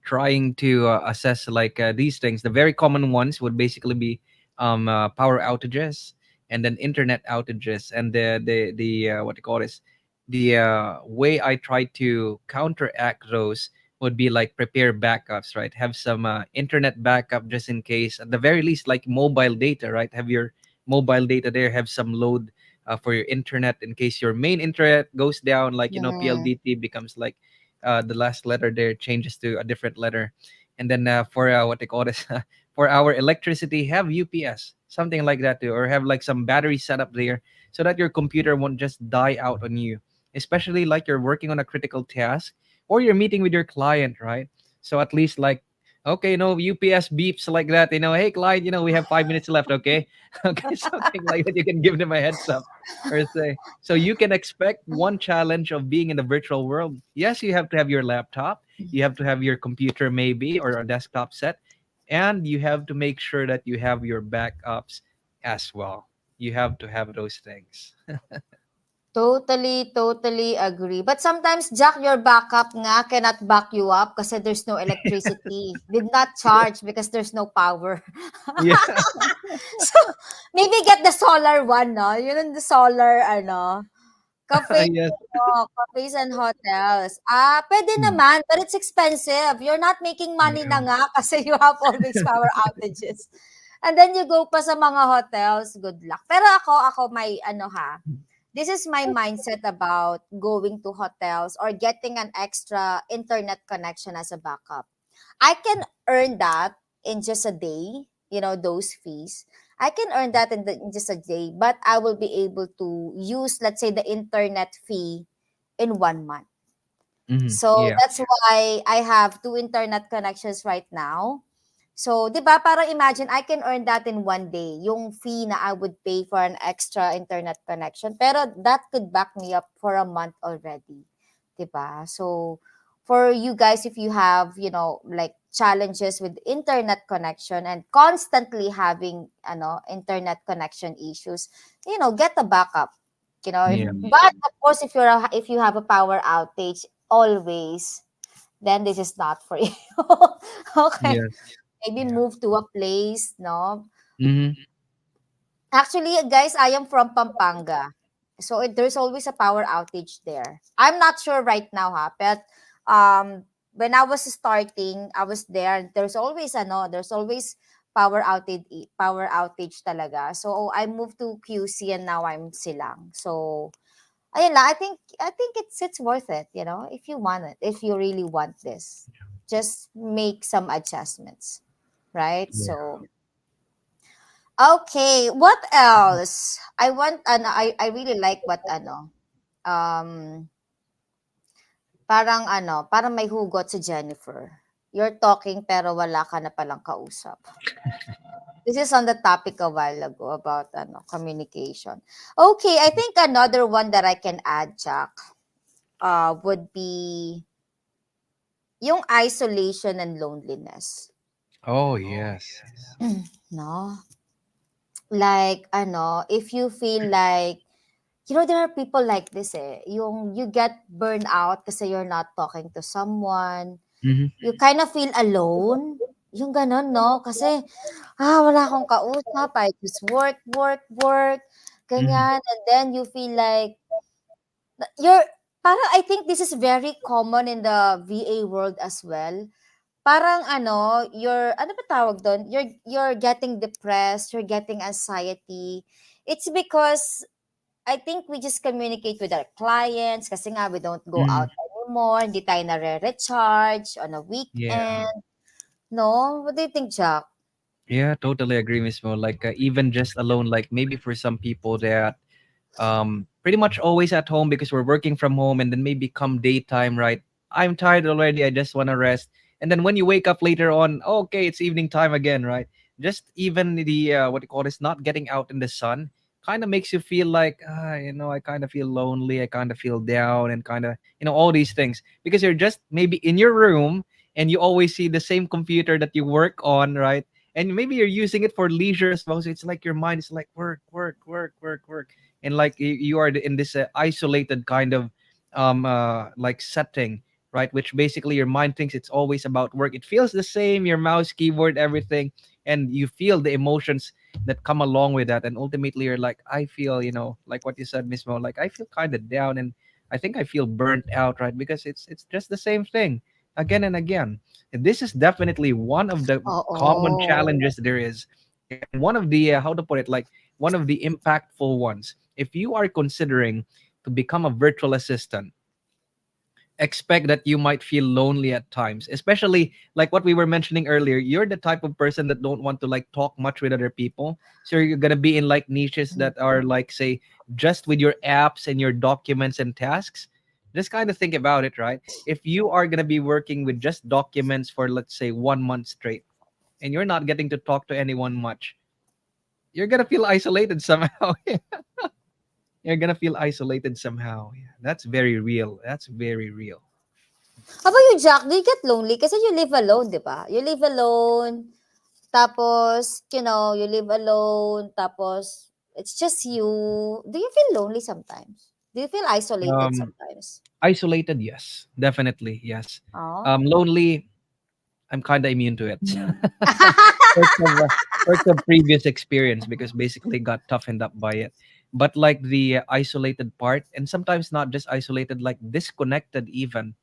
trying to assess like these things. The very common ones would basically be power outages and then internet outages, and the what do you call this? The way I try to counteract those would be like prepare backups, right? Have some internet backup just in case. At the very least, like mobile data, right? Have your mobile data there. Have some load for your internet in case your main internet goes down. Like Mm, PLDT becomes like the last letter there changes to a different letter. And then for what they call this, for our electricity, have UPS, something like that too, or have like some battery setup there so that your computer won't just die out on you, especially like you're working on a critical task or you're meeting with your client, right? So at least like, okay, no UPS beeps like that, hey client, we have 5 minutes left, okay? Okay, something like that. You can give them a heads up or say, so you can expect one challenge of being in the virtual world. Yes, you have to have your laptop, you have to have your computer maybe or a desktop set, and you have to make sure that you have your backups as well. You have to have those things. totally, totally agree. But sometimes, Jack, your backup nga cannot back you up kasi there's no electricity. Did not charge because there's no power. Yeah. So, maybe get the solar one, no? Yun ang the solar, cafe, Yes. cafes and hotels. Pwede Mm. naman, but it's expensive. You're not making money Yeah. na nga kasi you have always power outages. And then you go pa sa mga hotels, good luck. Pero ako may this is my mindset about going to hotels or getting an extra internet connection as a backup. I can earn that in just a day, those fees. I can earn that in just a day, but I will be able to use, let's say, the internet fee in 1 month. Hmm. So Yeah. that's why I have two internet connections right now. So, 'di ba, parang imagine I can earn that in 1 day, yung fee na I would pay for an extra internet connection. Pero that could back me up for a month already, 'di ba? So, for you guys, if you have, like challenges with internet connection and constantly having, internet connection issues, get a backup. Yeah. But of course, if you have a power outage, always, then this is not for you. Okay, Yes. maybe Yeah. move to a place, no? Hmm. Actually, guys, I am from Pampanga. So there's always a power outage there. I'm not sure right now, but when I was starting, I was there. There's always power outage talaga. So I moved to QC and now I'm Silang. So ayun lang, I think it's worth it, if you want it, if you really want this. Just make some adjustments, right? Yeah. So okay, what else? I really like what um parang may hugot si Jennifer. You're talking pero wala ka na palang kausap. This is on the topic a while ago about communication. Okay, I think another one that I can add, Jack, would be yung isolation and loneliness. Oh yes. No? Like, if you feel like, there are people like this yung you get burned out kasi you're not talking to someone. Hmm. You kind of feel alone. Yung ganon, no? Kasi, wala akong kausap. I just work, work, work. Hmm. Ganyan. And then you feel like, you're, parang I think this is very common in the VA world as well. Parang you're ba tawag doon? You're getting depressed, you're getting anxiety. It's because I think we just communicate with our clients kasi nga we don't go Hmm. out anymore, hindi tayo nare-recharge on a Yeah. weekend. No? What do you think, Jack? Yeah, totally agree, Miss Mo. Like even just alone, like maybe for some people that pretty much always at home because we're working from home, and then maybe come daytime, right? I'm tired already. I just want to rest. And then when you wake up later on, okay, it's evening time again, right? Just even the what do you call this, not getting out in the sun kind of makes you feel like I kind of feel lonely. I kind of feel down and kind of all these things because you're just maybe in your room and you always see the same computer that you work on, right? And maybe you're using it for leisure as well. So it's like your mind is like work, work, work, work, work, and like you are in this isolated kind of like setting, right? Which basically your mind thinks it's always about work. It feels the same, your mouse, keyboard, everything, and you feel the emotions that come along with that. And ultimately, you're like, I feel, like what you said, Miss Mo, like I feel kind of down, and I think I feel burnt out, right? Because it's just the same thing again and again. And this is definitely one of the common Oo. challenges there is, and one of the how to put it, like one of the impactful ones. If you are considering to become a virtual assistant, expect that you might feel lonely at times, especially like what we were mentioning earlier. You're the type of person that don't want to like talk much with other people, so you're gonna be in like niches that are like, say, just with your apps and your documents and tasks. Just kind of think about it, right? If you are gonna be working with just documents for, let's say, 1 month straight, and you're not getting to talk to anyone much, you're gonna feel isolated somehow. You're gonna feel isolated somehow. Yeah, that's very real. That's very real. How about you, Jack? Do you get lonely? Kasi you live alone, di ba? You live alone, tapos, you live alone, tapos, it's just you. Do you feel lonely sometimes? Do you feel isolated um sometimes? Isolated, yes, definitely, yes. Oh. Lonely, I'm kind of immune to it. Sorts of previous experience, because basically got toughened up by it. But like the isolated part, and sometimes not just isolated, like disconnected even.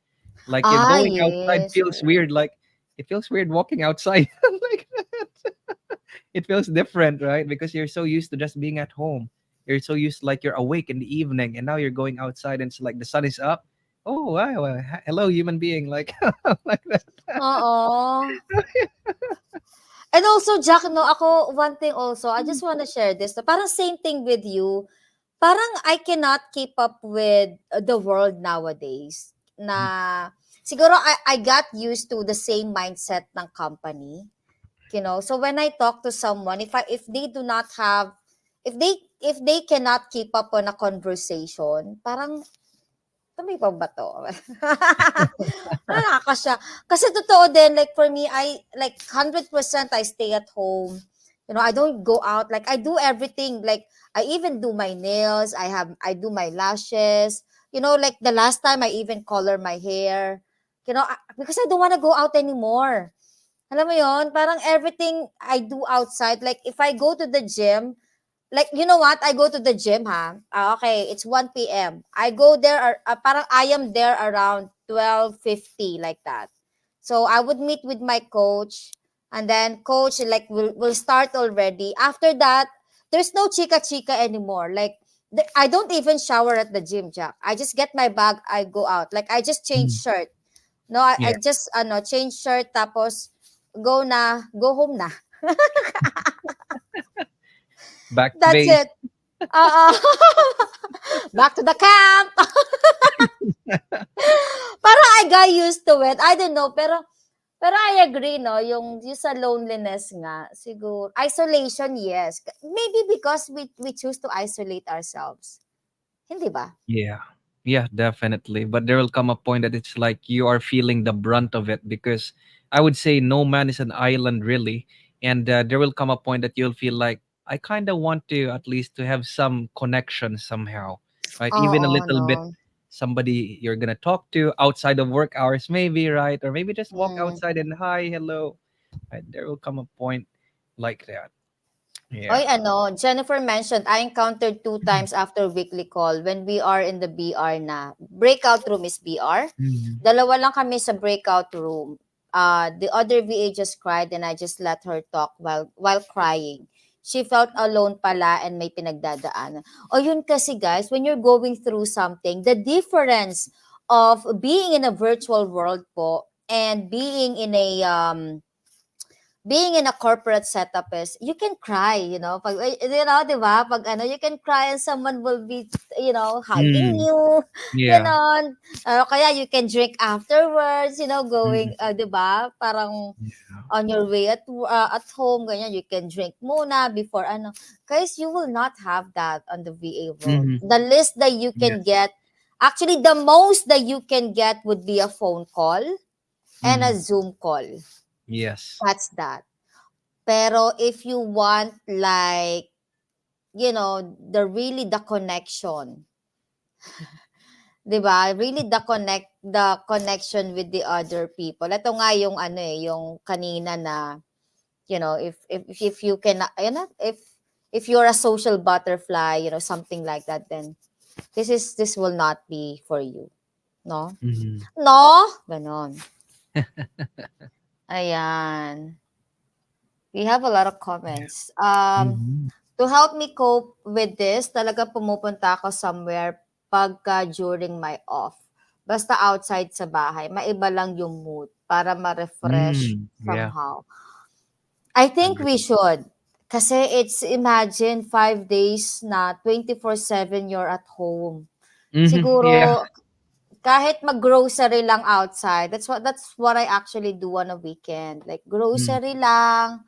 Like you're Ah, going outside yes. feels weird. Like it feels weird walking outside. Like it feels different, right? Because you're so used to just being at home. You're so used, like you're awake in the evening, and now you're going outside, and it's like the sun is up. Oh wow! Hello, human being. Like like that. Oo. And also, Jack, no, ako, one thing also, I just want to share this. Parang same thing with you. Parang I cannot keep up with the world nowadays. Na, siguro I got used to the same mindset ng company. So when I talk to someone, if they do not have, if they cannot keep up on a conversation, parang tumibag ba 'to? Nakakasya. Kasi totoo din, like for me, I like 100% I stay at home. I don't go out. Like I do everything. Like I even do my nails. I do my lashes. Like the last time I even color my hair. Because I don't want to go out anymore. Alam mo yon, parang everything I do outside. Like if I go to the gym, like, you know what? I go to the gym, ha? Okay, it's 1 p.m. I go there, parang I am there around 12:50, like that. So I would meet with my coach, and then coach, like, will start already. After that, there's no chika-chika anymore. Like, I don't even shower at the gym, Jack. I just get my bag, I go out. Like, I just change Mm. shirt. No, I Yeah, just, change shirt, tapos, go home na. back to That's base. it. Back to the camp. Parang I got used to it. I don't know, pero I agree, no, yung sa loneliness nga, siguro isolation, yes. Maybe because we choose to isolate ourselves. Hindi ba? Yeah. Yeah, definitely. But there will come a point that it's like you are feeling the brunt of it, because I would say no man is an island really. And there will come a point that you'll feel like I kind of want to at least to have some connection somehow, right? Even a Oo, little no. bit, somebody you're going to talk to outside of work hours maybe, right? Or maybe just walk Mm. outside and hi, hello. Right? There will come a point like that. Oy, Yeah. Jennifer mentioned, I encountered two times after weekly call when we are in the BR na. Breakout room is BR. Mhm. Dalawa lang kami sa breakout room. The other VA just cried and I just let her talk while crying. She felt alone pala and may pinagdadaanan. O yun kasi guys, when you're going through something, the difference of being in a virtual world po and being in a corporate setup is you can cry, pag, 'di ba? Pag you can cry and someone will be, hugging Mm. you, Yeah. ganon. Kaya you can drink afterwards, going, Mhm. 'di ba? Parang Yeah. on your way at home, ganyan, you can drink muna before guys, you will not have that on the VA world. Mhm. The least that you can Yes. get, actually the most that you can get would be a phone call, and a Mm-hmm. Zoom call. Yes. That's that. Pero if you want like, the connection, 'di ba? Really the connection with the other people. Ito nga yung ano yung kanina na, if you can, if you're a social butterfly, something like that, then this will not be for you, no? Mm-hmm. No? Ganon. Ayan. We have a lot of comments. Mm-hmm. To help me cope with this, talaga pumupunta ako somewhere pagka during my off. Basta outside sa bahay, maiba lang yung mood para ma-refresh Mm, yeah. somehow. I think Agree. we should. Kasi it's, imagine, 5 days na 24/7 you're at home. Mm-hmm. Yeah. Siguro, kahit mag-grocery lang outside, that's what I actually do on a weekend. Like, Mm-hmm. grocery lang.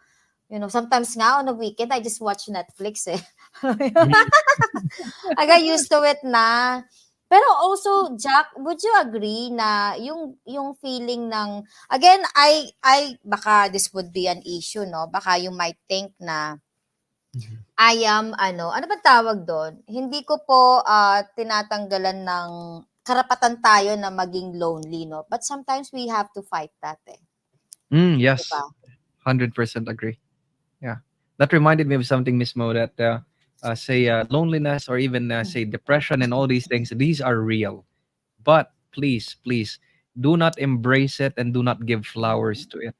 Sometimes nga on a weekend, I just watch Netflix eh. I got used to it na. Pero also, Jack, would you agree na yung feeling ng, again, I baka this would be an issue, no? Baka you might think na Mm-hmm. I am ano ba tawag doon? Hindi ko po tinatanggalan ng karapatan tayo na maging lonely, no? But sometimes we have to fight that eh. Mm, 'Di ba? yes. 100% agree. Yeah. That reminded me of something, Miss Mo, that say loneliness or even say depression and all these things, these are real. But please, please do not embrace it and do not give flowers Mm. to it.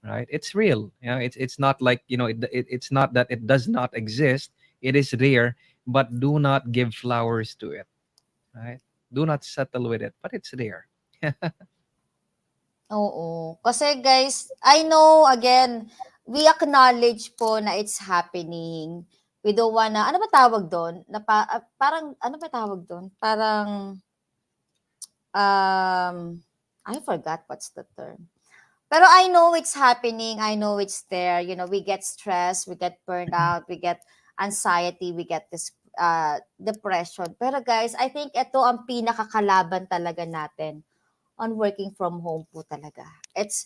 Right? It's real. Yeah, it's not like, it's not that it does not exist. It is there, but do not give flowers to it. Right? Do not settle with it, but it's there. Oo. Kasi guys, I know again, we acknowledge po na it's happening. We don't wanna, ano ba tawag doon? Parang, ano ba tawag doon? Parang, I forgot what's the term. Pero I know it's happening. I know it's there. We get stressed, we get burned out, we get anxiety, we get this depression. Pero guys, I think ito ang pinakakalaban talaga natin on working from home po talaga. It's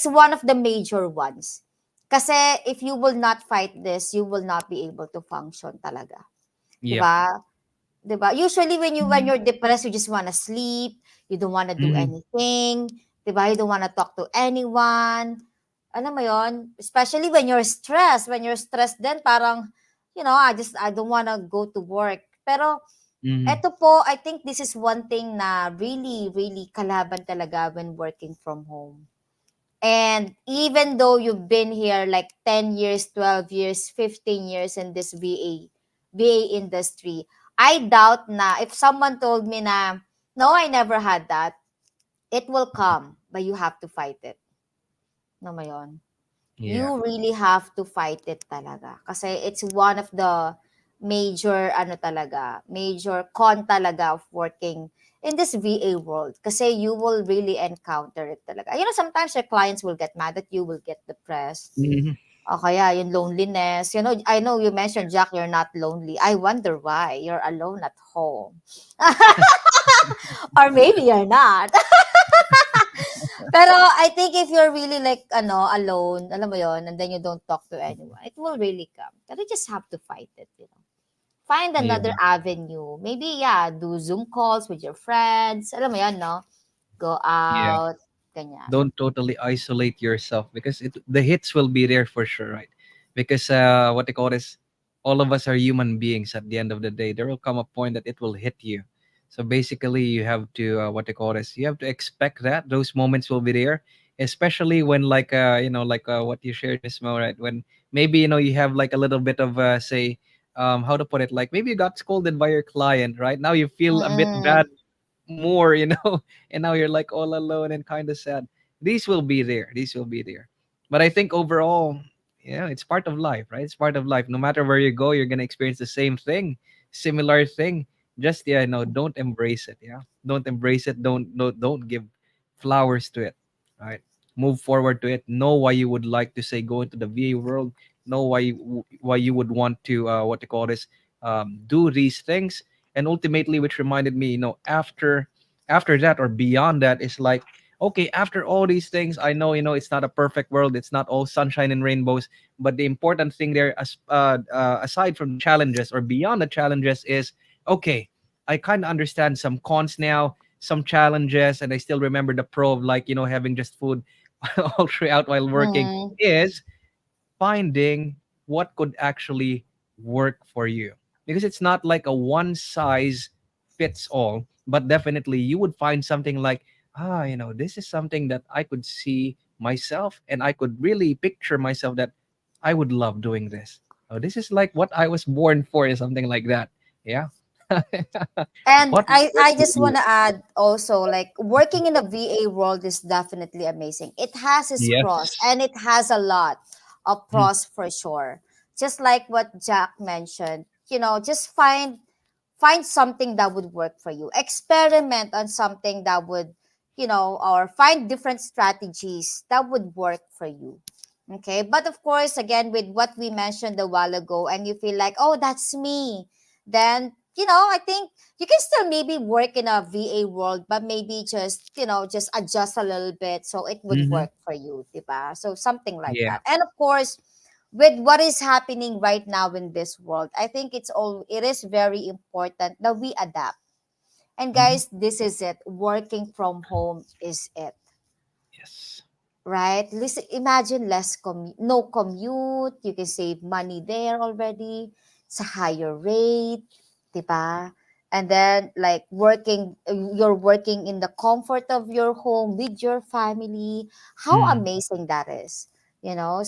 one of the major ones. Kasi if you will not fight this, you will not be able to function talaga. 'Di Yep. ba? 'Di ba? Usually when you're depressed, you just want to sleep, you don't want to do Mm-hmm. anything, 'di ba? You don't want to talk to anyone. Alam mo 'yon? Especially when you're stressed. When you're stressed then parang I don't want to go to work. Pero Mm-hmm. eto po, I think this is one thing na really, really kalaban talaga when working from home. And even though you've been here like 10 years, 12 years, 15 years in this VA industry, I doubt na if someone told me na, no, I never had that, it will come, but you have to fight it. No mo yun? Yeah. You really have to fight it talaga. Kasi it's one of the major, major con talaga of working in this VA world. Kasi you will really encounter it talaga. Sometimes your clients will get mad at you, will get depressed. Mm-hmm. O kaya yung loneliness. I know you mentioned, Jack, you're not lonely. I wonder why. You're alone at home. Or maybe you're not. Pero I think if you're really like, alone, alam mo yon, and then you don't talk to anyone, it will really come. Pero you just have to fight it. Find Yeah. another avenue. Maybe, yeah, do Zoom calls with your friends. Alam mo yan, no? Go Yeah. out. Ganyan. Don't totally isolate yourself because the hits will be there for sure, right? Because what they call this, all of us are human beings. At the end of the day, there will come a point that it will hit you. So basically, you have to what they call this, you have to expect that those moments will be there, especially when like what you shared, Miss Mo, right? When maybe you have like a little bit of say how to put it, like maybe you got scolded by your client, right? Now you feel a bit bad Mm-mm. more, and now you're like all alone and kind of sad. These will be there. These will be there. But I think overall, yeah, it's part of life, right? It's part of life. No matter where you go, you're gonna experience the same thing, similar thing. Just don't embrace it. Yeah, don't embrace it. Don't give flowers to it. Right. Move forward to it. Know why you would like to say go into the VA world. Know why you would want to what to call this do these things, and ultimately, which reminded me, after that or beyond that, is like okay, after all these things, I know, it's not a perfect world, it's not all sunshine and rainbows, but the important thing there, aside from the challenges or beyond the challenges, is okay, I kind of understand some cons now, some challenges, and I still remember the pro of, like, having just food all throughout while working, Mm, is finding what could actually work for you, because it's not like a one size fits all, but definitely you would find something like, this is something that I could see myself, and I could really picture myself that I would love doing this. Oh, this is like what I was born for, or something like that. Yeah. And What works I for just you? want to add also, like, working in the VA world is definitely amazing. It has its pros, Yes. and it has a lot of Mm, pros for sure. Just like what Jack mentioned, just find something that would work for you. Experiment on something that would, or find different strategies that would work for you. Okay. But of course, again, with what we mentioned a while ago, and you feel like, oh, that's me, then, I think you can still maybe work in a VA world, but maybe just adjust a little bit so it would mm-hmm. work for you, diba? So something like Yeah. that. And of course, with what is happening right now in this world, I think it is very important that we adapt. And Mm-hmm. guys, this is it. Working from home is it, Yes. right? Listen, imagine no commute. You can save money there already. It's a higher rate, diba? And then, like, you're working in the comfort of your home with your family. How Mm, amazing that is,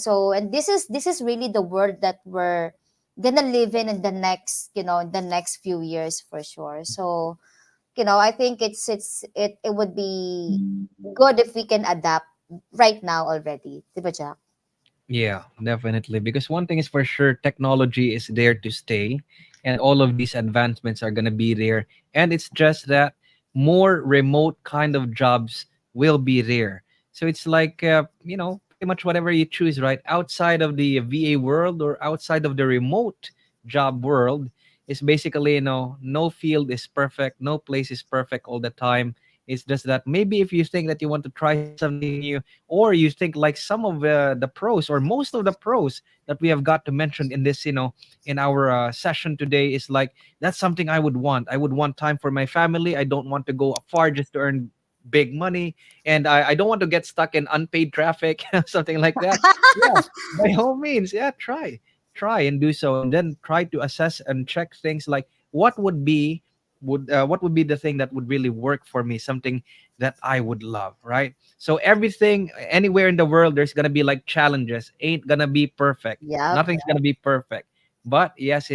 So, and this is really the world that we're gonna live in the next few years for sure. So, I think it would be good if we can adapt right now already. Diba, Jack? yeah, definitely. Because one thing is for sure, technology is there to stay, and all of these advancements are going to be there. And it's just that more remote kind of jobs will be there. So it's like, pretty much whatever you choose, right? Outside of the VA world or outside of the remote job world, is basically, no field is perfect, no place is perfect all the time. It's just that maybe if you think that you want to try something new, or you think like some of the pros or most of the pros that we have got to mention in this, in our session today, is like, that's something I would want. I would want time for my family. I don't want to go far just to earn big money, and I don't want to get stuck in unpaid traffic, something like that. Yeah, by all means, yeah, try and do so, and then try to assess and check things like what would be the thing that would really work for me, something that I would love, right? So everything, anywhere in the world, there's gonna be like challenges. Ain't gonna be perfect. Yep. Nothing's gonna be perfect. But yes,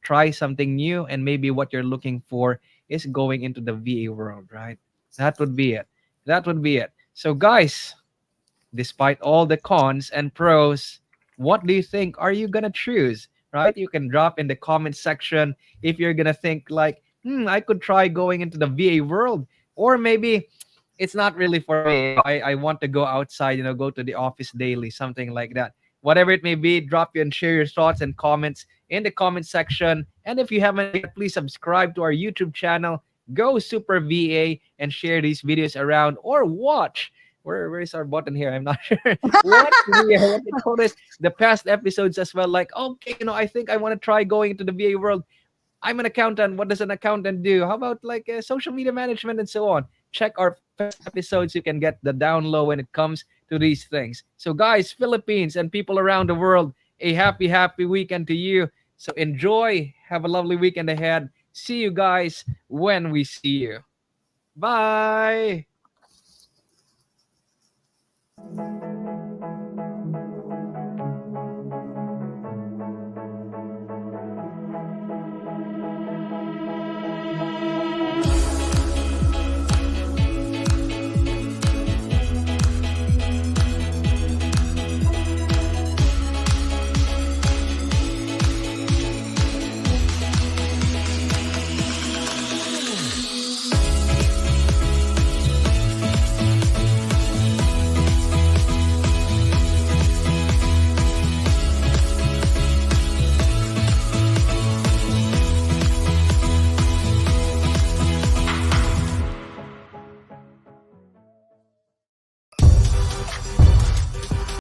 try something new, and maybe what you're looking for is going into the VA world, right? That would be it. That would be it. So guys, despite all the cons and pros, what do you think are you gonna choose? Right? You can drop in the comment section if you're gonna think like, I could try going into the VA world, or maybe it's not really for me. I want to go outside, go to the office daily, something like that. Whatever it may be, drop you and share your thoughts and comments in the comment section. And if you haven't yet, please subscribe to our YouTube channel. Go Super VA and share these videos around, or watch. Where is our button here? I'm not sure. Watch the what they call this, the past episodes as well. Like, okay, I think I want to try going into the VA world. I'm an accountant. What does an accountant do? How about like social media management and so on? Check our past episodes. You can get the down low when it comes to these things. So, guys, Philippines and people around the world, a happy, happy weekend to you. So, enjoy. Have a lovely weekend ahead. See you guys when we see you. Bye.